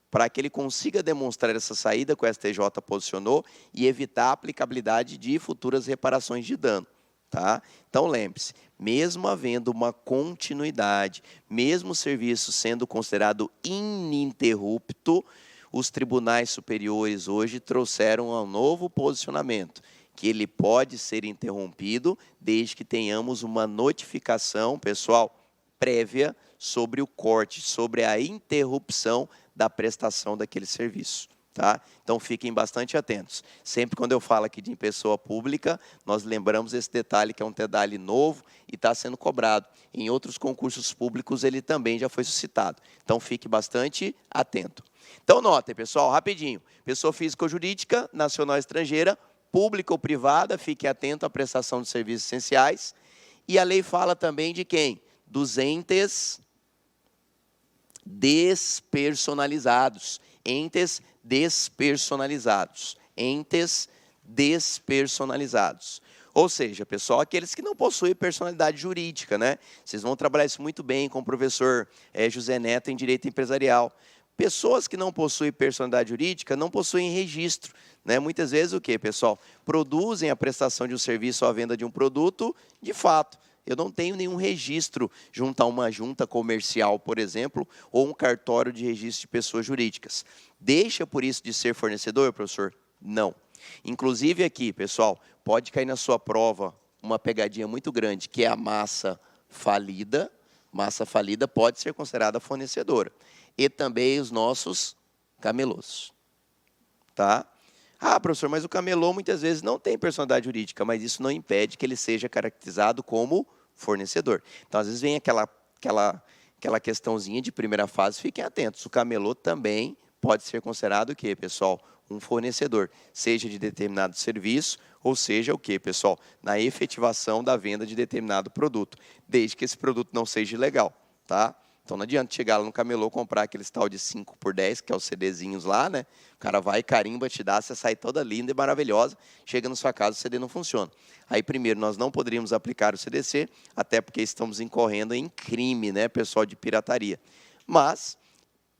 para que ele consiga demonstrar essa saída que o STJ posicionou e evitar a aplicabilidade de futuras reparações de dano. Tá? Então, lembre-se, mesmo havendo uma continuidade, mesmo o serviço sendo considerado ininterrupto, os tribunais superiores hoje trouxeram um novo posicionamento, que ele pode ser interrompido desde que tenhamos uma notificação, pessoal, prévia sobre o corte, sobre a interrupção da prestação daquele serviço. Tá? Então, fiquem bastante atentos. Sempre quando eu falo aqui de pessoa pública, nós lembramos esse detalhe, que é um detalhe novo e está sendo cobrado. Em outros concursos públicos, ele também já foi suscitado. Então, fique bastante atento. Então, notem, pessoal, rapidinho. Pessoa física ou jurídica, nacional ou estrangeira, pública ou privada, fique atento à prestação de serviços essenciais. E a lei fala também de quem? Dos entes despersonalizados. Entes despersonalizados. Entes despersonalizados. Ou seja, pessoal, aqueles que não possuem personalidade jurídica, né? Vocês vão trabalhar isso muito bem com o professor José Neto em Direito Empresarial. Pessoas que não possuem personalidade jurídica não possuem registro, né? Muitas vezes o quê, pessoal? Produzem a prestação de um serviço ou a venda de um produto de fato. Eu não tenho nenhum registro junto a uma junta comercial, por exemplo, ou um cartório de registro de pessoas jurídicas. Deixa, por isso, de ser fornecedor, professor? Não. Inclusive aqui, pessoal, pode cair na sua prova uma pegadinha muito grande, que é a massa falida. Massa falida pode ser considerada fornecedora. E também os nossos camelôs. Tá? Ah, professor, mas o camelô muitas vezes não tem personalidade jurídica, mas isso não impede que ele seja caracterizado como fornecedor. Então, às vezes vem aquela questãozinha de primeira fase, fiquem atentos. O camelô também pode ser considerado o quê, pessoal? Um fornecedor, seja de determinado serviço, ou seja o quê, pessoal? Na efetivação da venda de determinado produto, desde que esse produto não seja ilegal, tá? Então, não adianta chegar lá no camelô, comprar aqueles tal de 5 por 10, que é os CDzinhos lá, né? O cara vai, carimba, te dá, você sai toda linda e maravilhosa, chega na sua casa, o CD não funciona. Aí, primeiro, nós não poderíamos aplicar o CDC, até porque estamos incorrendo em crime, né, pessoal, de pirataria. Mas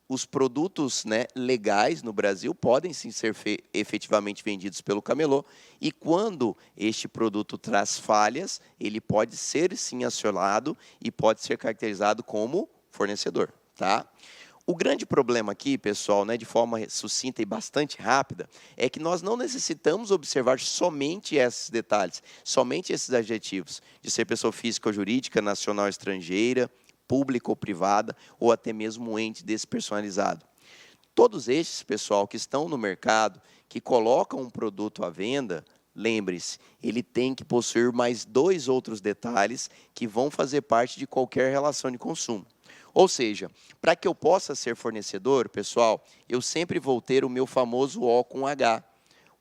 os produtos, né, legais no Brasil podem sim ser efetivamente vendidos pelo camelô, e quando este produto traz falhas, ele pode ser sim acionado e pode ser caracterizado como fornecedor, tá? O grande problema aqui, pessoal, né, de forma sucinta e bastante rápida, é que nós não necessitamos observar somente esses detalhes, somente esses adjetivos, de ser pessoa física ou jurídica, nacional ou estrangeira, pública ou privada, ou até mesmo um ente despersonalizado. Todos estes, pessoal, que estão no mercado, que colocam um produto à venda, lembre-se, ele tem que possuir mais 2 outros detalhes que vão fazer parte de qualquer relação de consumo. Ou seja, para que eu possa ser fornecedor, pessoal, eu sempre vou ter o meu famoso O com H.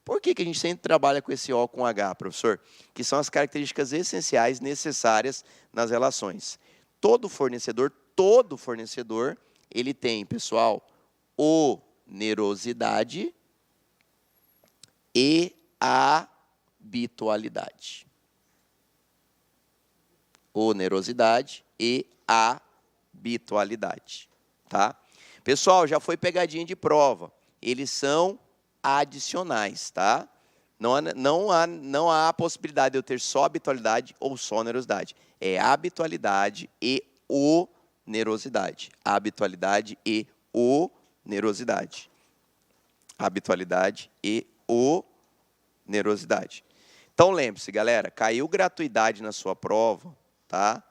Por que a gente sempre trabalha com esse O com H, professor? Que são as características essenciais necessárias nas relações. Todo fornecedor, ele tem, pessoal, onerosidade e habitualidade. Onerosidade e habitualidade, tá? Pessoal, já foi pegadinha de prova. Eles são adicionais, tá? Não há a possibilidade de eu ter só habitualidade ou só onerosidade. É habitualidade e onerosidade. Habitualidade e onerosidade. Habitualidade e onerosidade. Então, lembre-se, galera, caiu gratuidade na sua prova, tá?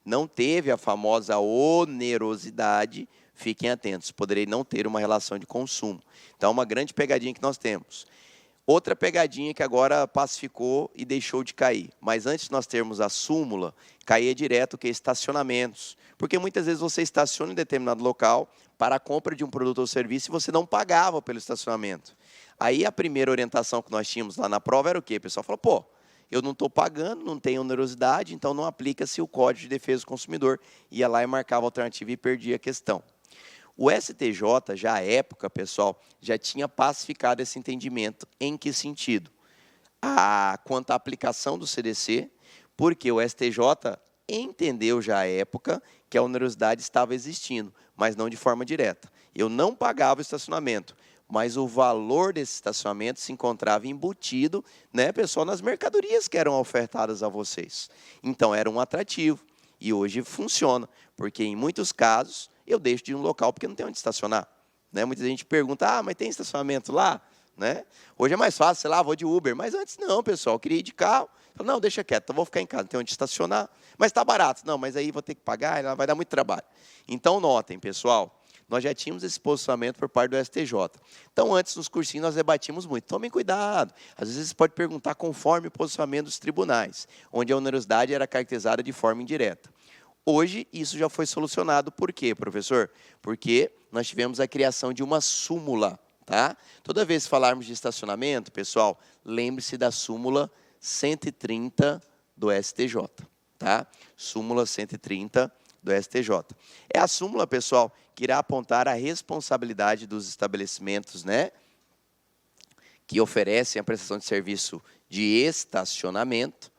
Não teve a famosa onerosidade, fiquem atentos, poderei não ter uma relação de consumo. Então, uma grande pegadinha que nós temos. Outra pegadinha que agora pacificou e deixou de cair. Mas antes de nós termos a súmula, caía direto que é estacionamentos. Porque muitas vezes você estaciona em determinado local para a compra de um produto ou serviço e você não pagava pelo estacionamento. Aí a primeira orientação que nós tínhamos lá na prova era o quê? O pessoal falou, pô, eu não estou pagando, não tenho onerosidade, então não aplica-se o Código de Defesa do Consumidor. Ia lá e marcava a alternativa e perdia a questão. O STJ, já à época, pessoal, já tinha pacificado esse entendimento. Em que sentido? Quanto à aplicação do CDC, porque o STJ entendeu já à época que a onerosidade estava existindo, mas não de forma direta. Eu não pagava o estacionamento, mas o valor desse estacionamento se encontrava embutido, né, pessoal, nas mercadorias que eram ofertadas a vocês. Então, era um atrativo. E hoje funciona, porque em muitos casos eu deixo de ir um local porque não tem onde estacionar. Né? Muita gente pergunta, mas tem estacionamento lá? Né? Hoje é mais fácil, sei lá, vou de Uber. Mas antes não, pessoal, eu queria ir de carro. Falo, não, deixa quieto, então vou ficar em casa, não tem onde estacionar. Mas está barato. Não, mas aí vou ter que pagar, vai dar muito trabalho. Então, notem, pessoal, nós já tínhamos esse posicionamento por parte do STJ. Então, antes, nos cursinhos, nós debatimos muito. Tomem cuidado. Às vezes, você pode perguntar conforme o posicionamento dos tribunais, onde a onerosidade era caracterizada de forma indireta. Hoje, isso já foi solucionado. Por quê, professor? Porque nós tivemos a criação de uma súmula. Tá? Toda vez que falarmos de estacionamento, pessoal, lembre-se da súmula 130 do STJ. Tá? Súmula 130 do STJ. É a súmula, pessoal, que irá apontar a responsabilidade dos estabelecimentos, né, que oferecem a prestação de serviço de estacionamento,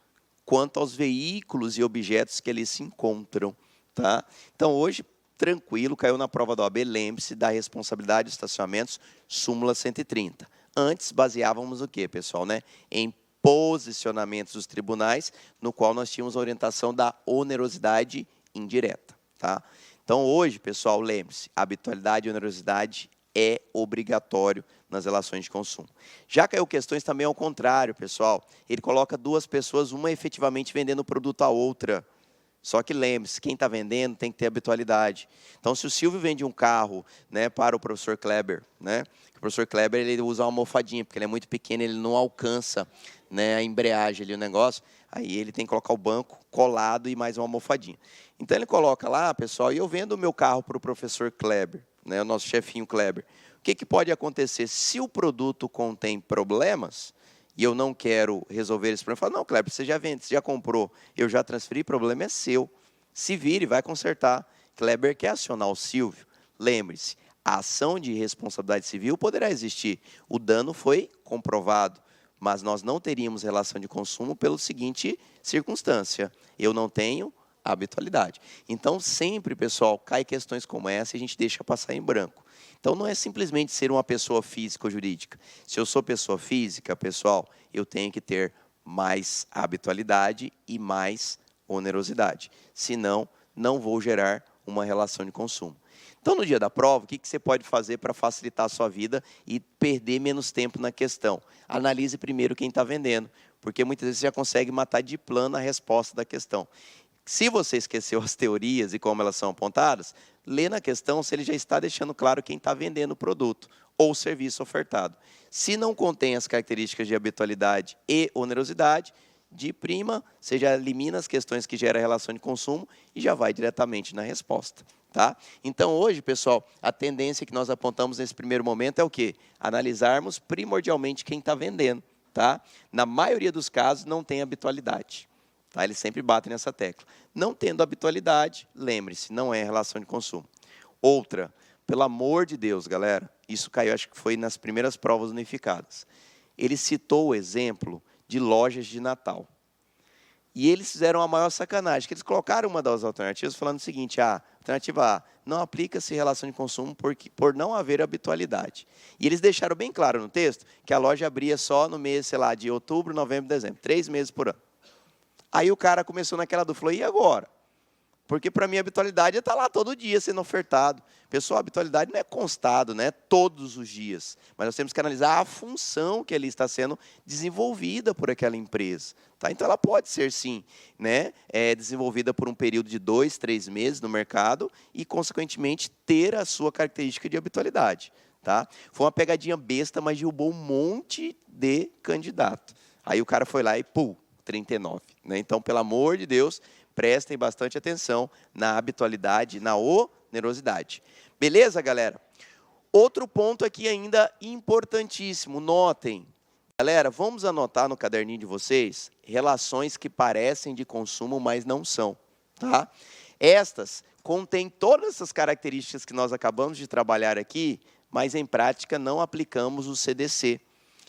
quanto aos veículos e objetos que ali se encontram. Tá? Então, hoje, tranquilo, caiu na prova da OAB, lembre-se da responsabilidade dos estacionamentos, súmula 130. Antes, baseávamos o quê, pessoal? Né? Em posicionamentos dos tribunais, no qual nós tínhamos a orientação da onerosidade indireta. Tá? Então, hoje, pessoal, lembre-se, habitualidade e onerosidade é obrigatório nas relações de consumo. Já caiu questões também ao contrário, pessoal. Ele coloca duas pessoas, uma efetivamente vendendo o produto à outra. Só que lembre-se, quem está vendendo tem que ter habitualidade. Então, se o Silvio vende um carro, né, para o professor Kleber, né, o professor Kleber ele usa uma almofadinha, porque ele é muito pequeno, ele não alcança, né, a embreagem ali, o negócio, aí ele tem que colocar o banco colado e mais uma almofadinha. Então, ele coloca lá, pessoal, e eu vendo o meu carro para o professor Kleber, né, o nosso chefinho Kleber. O que pode acontecer? Se o produto contém problemas, e eu não quero resolver esse problema, eu falo, não, Kleber, você já vende, você já comprou, eu já transferi, o problema é seu. Se vire, vai consertar. Kleber quer acionar o Silvio. Lembre-se, a ação de responsabilidade civil poderá existir. O dano foi comprovado, mas nós não teríamos relação de consumo pela seguinte circunstância. Eu não tenho habitualidade. Então, sempre, pessoal, cai questões como essa e a gente deixa passar em branco. Então, não é simplesmente ser uma pessoa física ou jurídica. Se eu sou pessoa física, pessoal, eu tenho que ter mais habitualidade e mais onerosidade. Senão, não vou gerar uma relação de consumo. Então, no dia da prova, o que você pode fazer para facilitar a sua vida e perder menos tempo na questão? Analise primeiro quem está vendendo, porque muitas vezes você já consegue matar de plano a resposta da questão. Se você esqueceu as teorias e como elas são apontadas, lê na questão se ele já está deixando claro quem está vendendo o produto ou serviço ofertado. Se não contém as características de habitualidade e onerosidade, de prima, você já elimina as questões que geram relação de consumo e já vai diretamente na resposta. Tá? Então, hoje, pessoal, a tendência que nós apontamos nesse primeiro momento é o quê? Analisarmos primordialmente quem está vendendo. Tá? Na maioria dos casos, não tem habitualidade. Tá? Eles sempre batem nessa tecla. Não tendo habitualidade, lembre-se, não é relação de consumo. Outra, pelo amor de Deus, galera, isso caiu, acho que foi nas primeiras provas unificadas. Ele citou o exemplo de lojas de Natal. E eles fizeram a maior sacanagem, que eles colocaram uma das alternativas falando o seguinte, alternativa A, não aplica-se relação de consumo por não haver habitualidade. E eles deixaram bem claro no texto que a loja abria só no mês, sei lá, de outubro, novembro, dezembro, 3 meses por ano. Aí o cara começou naquela dúvida, falou, e agora? Porque para mim a habitualidade é estar lá todo dia sendo ofertado. Pessoal, a habitualidade não é constado, né? Todos os dias. Mas nós temos que analisar a função que ali está sendo desenvolvida por aquela empresa. Tá? Então ela pode ser sim, né? Desenvolvida por um período de 2, 3 meses no mercado e, consequentemente, ter a sua característica de habitualidade. Tá? Foi uma pegadinha besta, mas derrubou um monte de candidato. Aí o cara foi lá e, 39. Né? Então, pelo amor de Deus, prestem bastante atenção na habitualidade, na onerosidade. Beleza, galera? Outro ponto aqui ainda importantíssimo, notem. Galera, vamos anotar no caderninho de vocês relações que parecem de consumo, mas não são. Tá? Estas contêm todas essas características que nós acabamos de trabalhar aqui, mas em prática não aplicamos o CDC.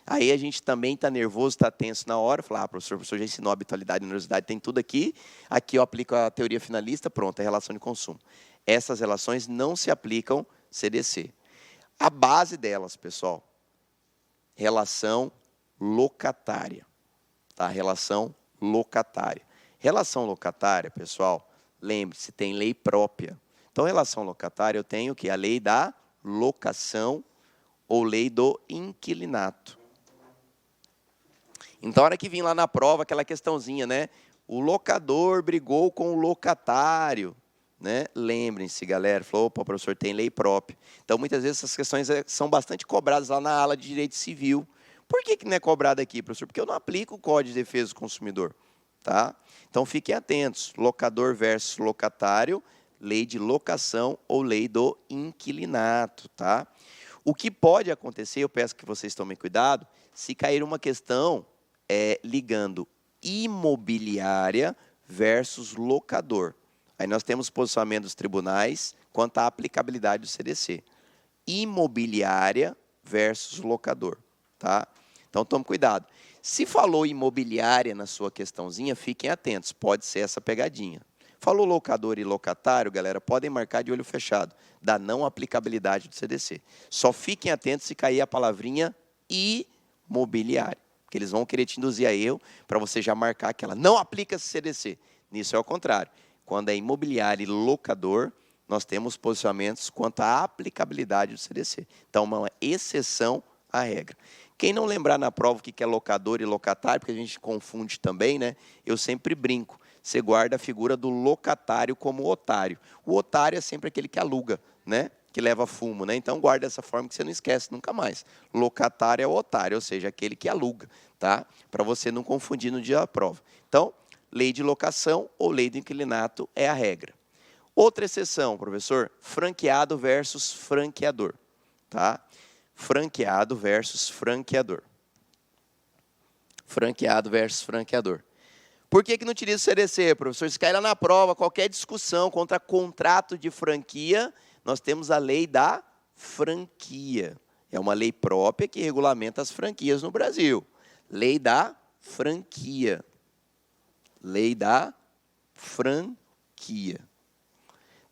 Aí a gente também está nervoso, está tenso na hora, fala, professor já ensinou habitualidade e onerosidade, tem tudo aqui, aqui eu aplico a teoria finalista, pronto, é relação de consumo. Essas relações não se aplicam CDC. A base delas, pessoal, relação locatária. Tá? Relação locatária. Relação locatária, pessoal, lembre-se, tem lei própria. Então, relação locatária, eu tenho que a lei da locação ou lei do inquilinato. Então, a hora que vim lá na prova, aquela questãozinha, né? O locador brigou com o locatário. Né? Lembrem-se, galera, falou, opa, professor, tem lei própria. Então, muitas vezes, essas questões são bastante cobradas lá na ala de direito civil. Por que não é cobrado aqui, professor? Porque eu não aplico o Código de Defesa do Consumidor. Tá? Então, fiquem atentos. Locador versus locatário, lei de locação ou lei do inquilinato. Tá? O que pode acontecer, eu peço que vocês tomem cuidado, se cair uma questão ligando imobiliária versus locador. Aí nós temos posicionamento dos tribunais quanto à aplicabilidade do CDC. Imobiliária versus locador. Tá? Então, tome cuidado. Se falou imobiliária na sua questãozinha, fiquem atentos. Pode ser essa pegadinha. Falou locador e locatário, galera, podem marcar de olho fechado. Da não aplicabilidade do CDC. Só fiquem atentos se cair a palavrinha imobiliária. Porque eles vão querer te induzir a erro para você já marcar que ela não aplica CDC. Nisso é o contrário. Quando é imobiliário e locador, nós temos posicionamentos quanto à aplicabilidade do CDC. Então, uma exceção à regra. Quem não lembrar na prova o que é locador e locatário, porque a gente confunde também, né? Eu sempre brinco. Você guarda a figura do locatário como otário. O otário é sempre aquele que aluga, né? Que leva fumo, né? Então, guarda dessa forma que você não esquece nunca mais. Locatário é o otário, ou seja, aquele que aluga, tá? Para você não confundir no dia da prova. Então, lei de locação ou lei do inquilinato é a regra. Outra exceção, professor, franqueado versus franqueador, tá? Franqueado versus franqueador. Franqueado versus franqueador. Por que não utiliza o CDC, professor? Se cair lá na prova, qualquer discussão contra contrato de franquia, nós temos a lei da franquia. É uma lei própria que regulamenta as franquias no Brasil. Lei da franquia. Lei da franquia.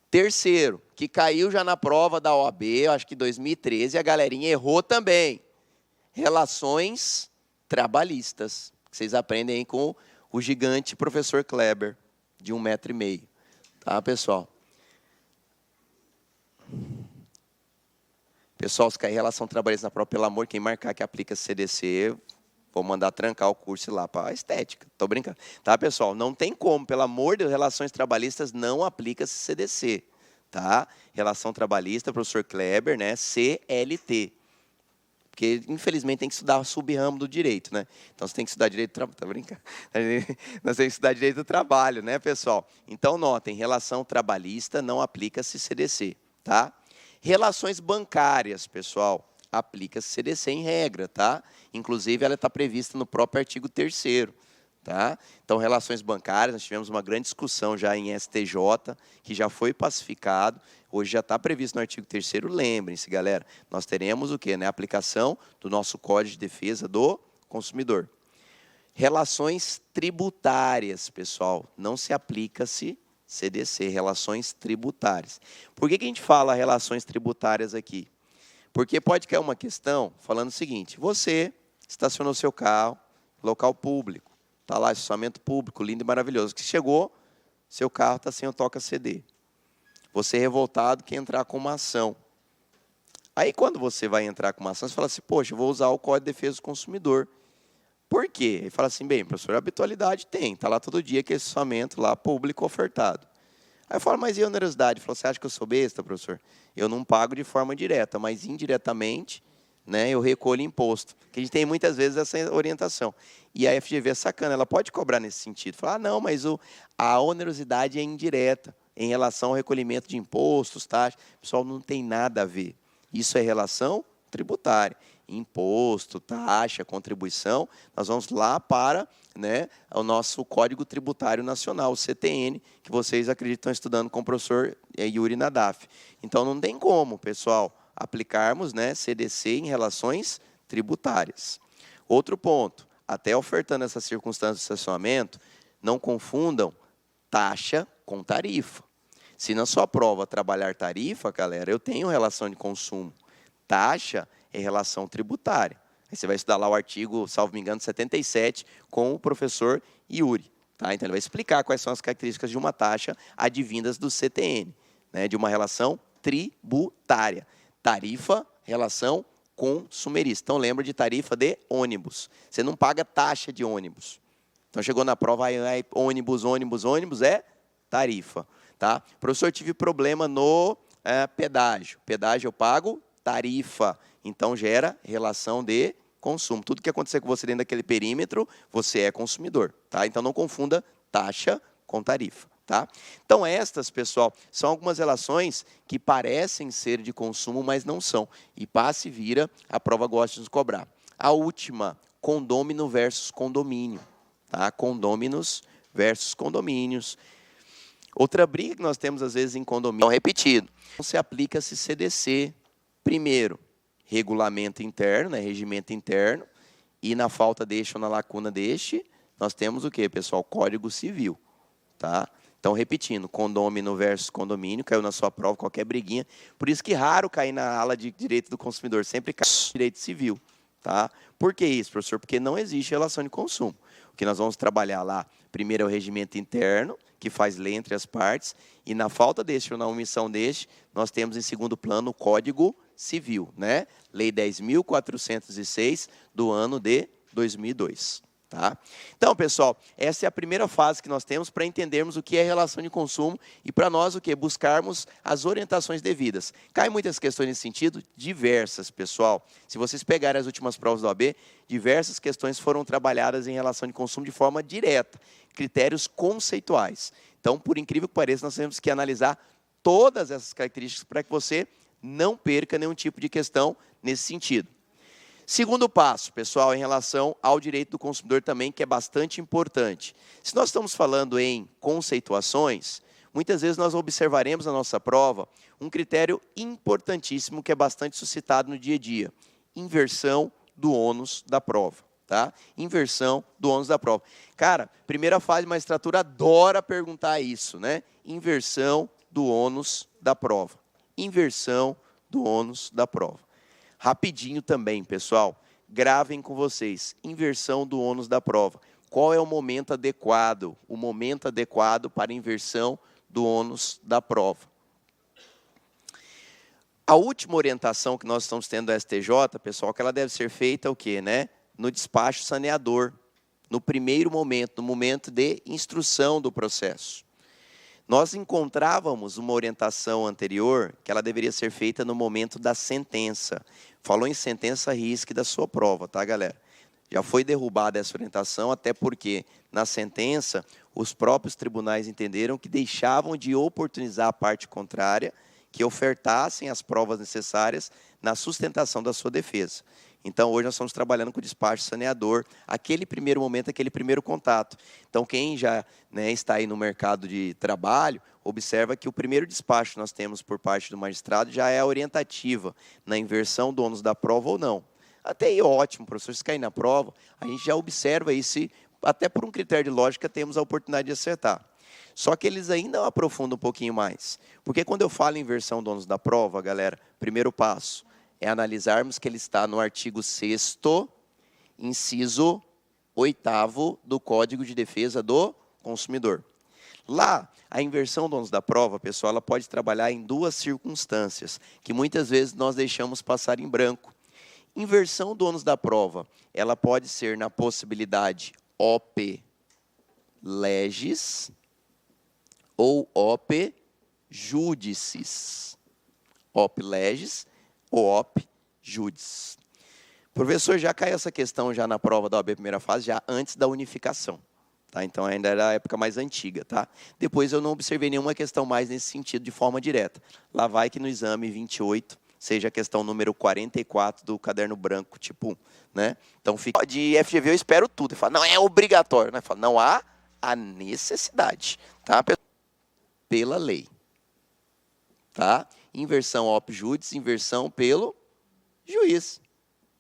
Terceiro, que caiu já na prova da OAB, eu acho que 2013, a galerinha errou também. Relações trabalhistas. Vocês aprendem aí com o gigante professor Kleber, de 1,5 m. Tá, pessoal? Pessoal, se cair relação trabalhista na prova, pelo amor, quem marcar que aplica CDC, vou mandar trancar o curso lá para a estética. Tô brincando. Tá, pessoal? Não tem como, pelo amor de Deus, relações trabalhistas não aplica CDC. Tá? Relação trabalhista, professor Kleber, né? CLT. Porque, infelizmente, tem que estudar sub-ramo do direito, né? Então, você tem que estudar direito do trabalho. Tá brincando? Nós temos que estudar direito do trabalho, né, pessoal? Então, notem, relação trabalhista não aplica-se CDC, tá? Relações bancárias, pessoal, aplica-se CDC em regra, tá? Inclusive, ela está prevista no próprio artigo 3º, tá? Então, relações bancárias, nós tivemos uma grande discussão já em STJ, que já foi pacificado, hoje já está previsto no artigo 3º, lembrem-se, galera, nós teremos o quê? Né? A aplicação do nosso Código de Defesa do Consumidor. Relações tributárias, pessoal, não se aplica-se CDC, relações tributárias. Por que a gente fala relações tributárias aqui? Porque pode cair uma questão falando o seguinte, você estacionou seu carro, local público, está lá, estacionamento público, lindo e maravilhoso, que chegou seu carro está sem o toca-CD. Você revoltado quer entrar com uma ação. Aí, quando você vai entrar com uma ação, você fala assim, poxa, eu vou usar o Código de Defesa do Consumidor. Por quê? Ele fala assim, bem, professor, a habitualidade tem, está lá todo dia aquele orçamento lá público ofertado. Aí eu falo, mas e a onerosidade? Ele falou, você acha que eu sou besta, professor? Eu não pago de forma direta, mas indiretamente, né, eu recolho imposto. Que a gente tem muitas vezes essa orientação. E a FGV é sacana, ela pode cobrar nesse sentido. Falar, não, mas a onerosidade é indireta em relação ao recolhimento de impostos, taxas. Pessoal, não tem nada a ver. Isso é relação tributária. Imposto, taxa, contribuição, nós vamos lá para, né, o nosso Código Tributário Nacional, o CTN, que vocês acreditam estudando com o professor Yuri Nadaf. Então, não tem como, pessoal, aplicarmos, né, CDC em relações tributárias. Outro ponto, até ofertando essa circunstância de estacionamento, não confundam taxa com tarifa. Se na sua prova trabalhar tarifa, galera, eu tenho relação de consumo. Taxa é relação tributária. Aí você vai estudar lá o artigo, salvo me engano, 77, com o professor Yuri. Tá? Então, ele vai explicar quais são as características de uma taxa advindas do CTN, né, de uma relação tributária. Tarifa, relação consumerista. Então, lembra de tarifa de ônibus. Você não paga taxa de ônibus. Então, chegou na prova, aí, ônibus é tarifa. Tá? Professor, tive problema no pedágio. Pedágio eu pago tarifa. Então, gera relação de consumo. Tudo que acontecer com você dentro daquele perímetro, você é consumidor. Tá? Então, não confunda taxa com tarifa. Tá? Então, estas, pessoal, são algumas relações que parecem ser de consumo, mas não são. E passe e vira, a prova gosta de nos cobrar. A última, condômino versus condomínio. Tá? Condôminos versus condomínios. Outra briga que nós temos, às vezes, em condomínio, repetido, se aplica-se CDC, primeiro, regulamento interno, né, regimento interno, e na falta deste ou na lacuna deste, nós temos o quê, pessoal? Código Civil. Tá? Então, repetindo, condômino versus condomínio, caiu na sua prova qualquer briguinha, por isso que raro cair na ala de direito do consumidor, sempre cai no direito civil. Tá? Por que isso, professor? Porque não existe relação de consumo. O que nós vamos trabalhar lá, primeiro é o regimento interno, que faz lei entre as partes, e na falta deste ou na omissão deste, nós temos em segundo plano o Código Civil, né? Lei 10.406 do ano de 2002. Tá? Então, pessoal, essa é a primeira fase que nós temos para entendermos o que é relação de consumo e para nós o que? Buscarmos as orientações devidas. Caem muitas questões nesse sentido? Diversas, pessoal. Se vocês pegarem as últimas provas da OAB, diversas questões foram trabalhadas em relação de consumo de forma direta, critérios conceituais. Então, por incrível que pareça, nós temos que analisar todas essas características para que você não perca nenhum tipo de questão nesse sentido. Segundo passo, pessoal, em relação ao direito do consumidor também, que é bastante importante. Se nós estamos falando em conceituações, muitas vezes nós observaremos na nossa prova um critério importantíssimo que é bastante suscitado no dia a dia. Inversão do ônus da prova. Tá? Inversão do ônus da prova. Cara, primeira fase de magistratura adora perguntar isso, né? Inversão do ônus da prova. Inversão do ônus da prova. Rapidinho também, pessoal, gravem com vocês, inversão do ônus da prova. Qual é o momento adequado? O momento adequado para inversão do ônus da prova. A última orientação que nós estamos tendo do STJ, pessoal, que ela deve ser feita o quê, né? No despacho saneador, no primeiro momento, no momento de instrução do processo. Nós encontrávamos uma orientação anterior que ela deveria ser feita no momento da sentença. Falou em sentença, risque da sua prova, tá, galera? Já foi derrubada essa orientação, até porque na sentença os próprios tribunais entenderam que deixavam de oportunizar a parte contrária que ofertassem as provas necessárias na sustentação da sua defesa. Então, hoje nós estamos trabalhando com o despacho saneador, aquele primeiro momento, aquele primeiro contato. Então, quem já, né, está aí no mercado de trabalho, observa que o primeiro despacho que nós temos por parte do magistrado já é a orientativa na inversão do ônus da prova ou não. Até aí, ótimo, professor, se cair na prova, a gente já observa aí se, até por um critério de lógica, temos a oportunidade de acertar. Só que eles ainda aprofundam um pouquinho mais. Porque quando eu falo em inversão do ônus da prova, galera, primeiro passo, é analisarmos que ele está no artigo 6º, inciso 8º do Código de Defesa do Consumidor. Lá, a inversão do ônus da prova, pessoal, ela pode trabalhar em duas circunstâncias, que muitas vezes nós deixamos passar em branco. Inversão do ônus da prova, ela pode ser na possibilidade op legis ou op judicis. Op legis ou op judicis. Professor, já caiu essa questão já na prova da OAB primeira fase, já antes da unificação. Tá? Então, ainda era a época mais antiga. Tá? Depois, eu não observei nenhuma questão mais nesse sentido, de forma direta. Lá vai que no exame 28, seja a questão número 44 do caderno branco, tipo 1. Né? Então, fica de FGV, eu espero tudo. Eu falo, não, é obrigatório. Né? Eu falo, não há a necessidade. Tá? Pela lei. Tá? Inversão op judicis, inversão pelo juiz.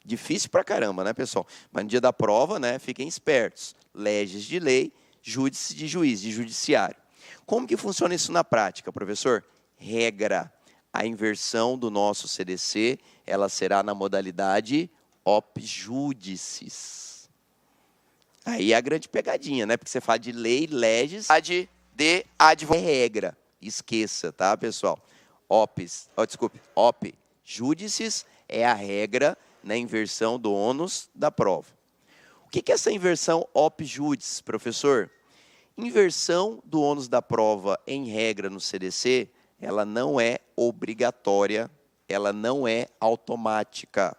Difícil pra caramba, né, pessoal? Mas no dia da prova, né, fiquem espertos. Legis de lei, judice de juiz, de judiciário. Como que funciona isso na prática, professor? Regra. A inversão do nosso CDC, ela será na modalidade op judicis. Aí é a grande pegadinha, né? Porque você fala de lei, legis, de advogado. É regra. Esqueça, tá, pessoal? Op judicis é a regra na inversão do ônus da prova. O que é essa inversão op judicis, professor? Inversão do ônus da prova em regra no CDC, ela não é obrigatória, ela não é automática.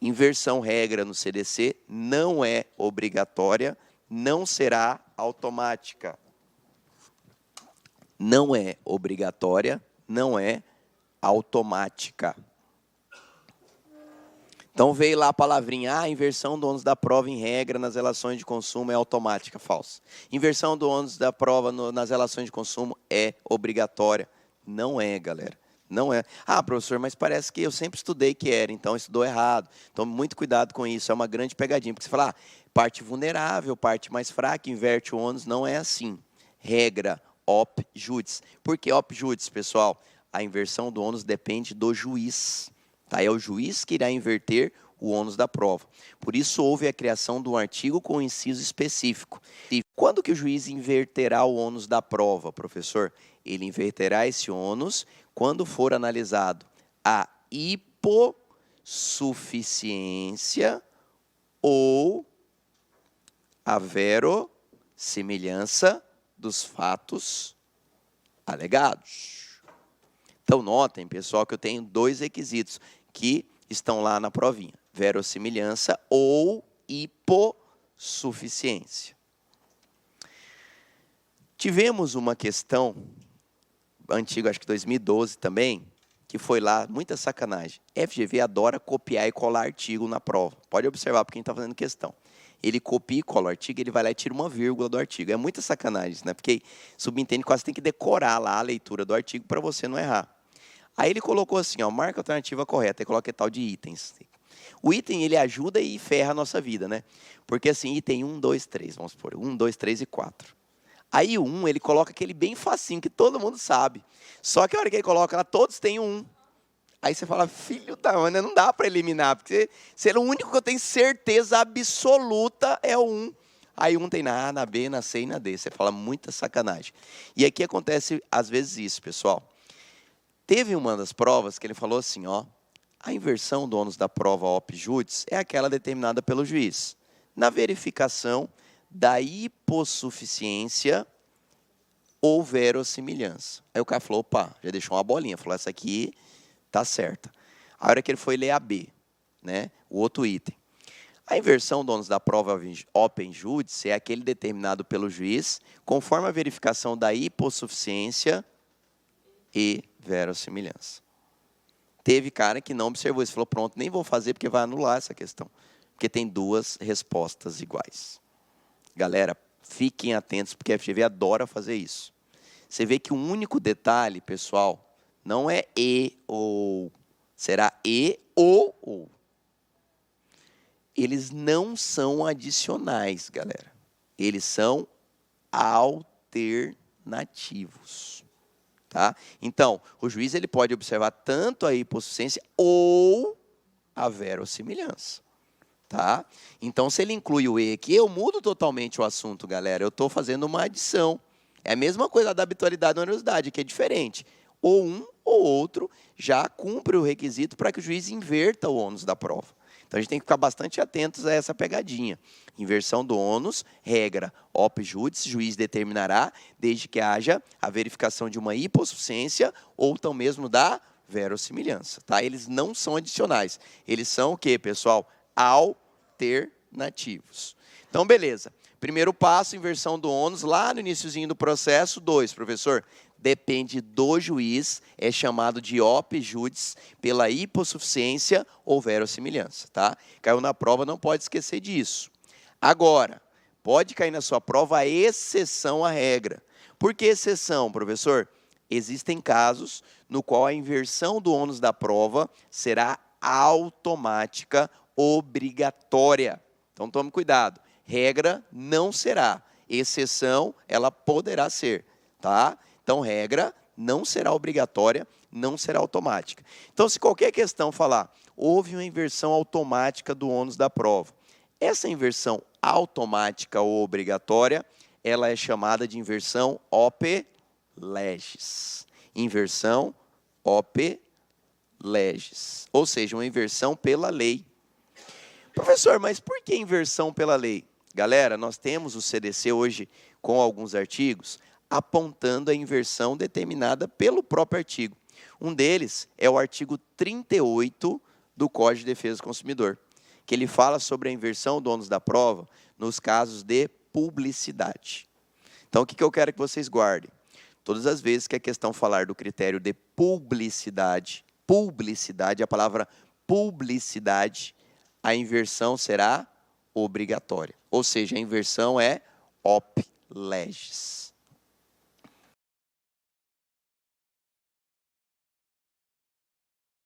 Inversão regra no CDC não é obrigatória, não será automática. Não é obrigatória, não é automática. Então, veio lá a palavrinha, a inversão do ônus da prova em regra nas relações de consumo é automática. Falso. Inversão do ônus da prova nas relações de consumo é obrigatória. Não é, galera. Não é. Ah, professor, mas parece que eu sempre estudei que era, então estudou errado. Tome muito cuidado com isso, é uma grande pegadinha. Porque você fala, parte vulnerável, parte mais fraca, inverte o ônus, não é assim. Regra, op judicis. Por que op judicis, pessoal? A inversão do ônus depende do juiz. Tá? É o juiz que irá inverter o ônus da prova. Por isso, houve a criação do artigo com inciso específico. E quando que o juiz inverterá o ônus da prova, professor? Ele inverterá esse ônus quando for analisado a hipossuficiência ou a verossimilhança dos fatos alegados. Então, notem, pessoal, que eu tenho dois requisitos que estão lá na provinha. Verossimilhança ou hipossuficiência. Tivemos uma questão, antiga, acho que 2012 também, que foi lá, muita sacanagem. FGV adora copiar e colar artigo na prova. Pode observar para quem está fazendo questão. Ele copia e cola o artigo, ele vai lá e tira uma vírgula do artigo. É muita sacanagem, né? Porque subentende quase tem que decorar lá a leitura do artigo para você não errar. Aí ele colocou assim, ó, marca a alternativa correta, e coloca tal de itens. O item, ele ajuda e ferra a nossa vida, né? Porque assim, item 1, 2, 3, vamos supor, 1, 2, 3 e 4. Aí o 1, ele coloca aquele bem facinho, que todo mundo sabe. Só que a hora que ele coloca lá, todos têm um 1. Aí você fala, filho da mãe, não dá para eliminar, porque ser o único que eu tenho certeza absoluta é o 1. Aí um tem na A, na B, na C e na D. Você fala, muita sacanagem. E aqui acontece, às vezes, isso, pessoal. Teve uma das provas que ele falou assim, ó, a inversão do ônus da prova op judicis é aquela determinada pelo juiz. Na verificação da hipossuficiência ou verossimilhança. Aí o cara falou, opa, já deixou uma bolinha, falou, essa aqui tá certa. A hora que ele foi ler a B, né, o outro item. A inversão do ônus da prova op judicis é aquele determinado pelo juiz, conforme a verificação da hipossuficiência e verossimilhança. Teve cara que não observou isso, falou, pronto, nem vou fazer porque vai anular essa questão. Porque tem duas respostas iguais. Galera, fiquem atentos, porque a FGV adora fazer isso. Você vê que o único detalhe, pessoal, não é e ou. Será e ou ou. Eles não são adicionais, galera. Eles são alternativos. Tá? Então, o juiz ele pode observar tanto a hipossuficiência ou a verossimilhança. Tá? Então, se ele inclui o E aqui, eu mudo totalmente o assunto, galera. Eu estou fazendo uma adição. É a mesma coisa da habitualidade e onerosidade, que é diferente. Ou um ou outro já cumpre o requisito para que o juiz inverta o ônus da prova. Então, a gente tem que ficar bastante atentos a essa pegadinha. Inversão do ônus, regra, op judice, juiz determinará, desde que haja a verificação de uma hipossuficiência ou tão mesmo da verossimilhança. Tá? Eles não são adicionais. Eles são o quê, pessoal? Alternativos. Então, beleza. Primeiro passo, inversão do ônus, lá no iniciozinho do processo. 2, professor, depende do juiz, é chamado de op judice, pela hipossuficiência ou verossimilhança, tá? Caiu na prova, não pode esquecer disso. Agora, pode cair na sua prova a exceção à regra. Por que exceção, professor? Existem casos no qual a inversão do ônus da prova será automática, obrigatória. Então, tome cuidado. Regra não será. Exceção, ela poderá ser, tá? Então, regra não será obrigatória, não será automática. Então, se qualquer questão falar, houve uma inversão automática do ônus da prova. Essa inversão automática ou obrigatória, ela é chamada de inversão op legis. Inversão op legis. Ou seja, uma inversão pela lei. Professor, mas por que inversão pela lei? Galera, nós temos o CDC hoje com alguns artigos apontando a inversão determinada pelo próprio artigo. Um deles é o artigo 38 do Código de Defesa do Consumidor, que ele fala sobre a inversão do ônus da prova nos casos de publicidade. Então, o que eu quero que vocês guardem? Todas as vezes que a questão falar do critério de publicidade, a palavra publicidade, a inversão será obrigatória. Ou seja, a inversão é op legis.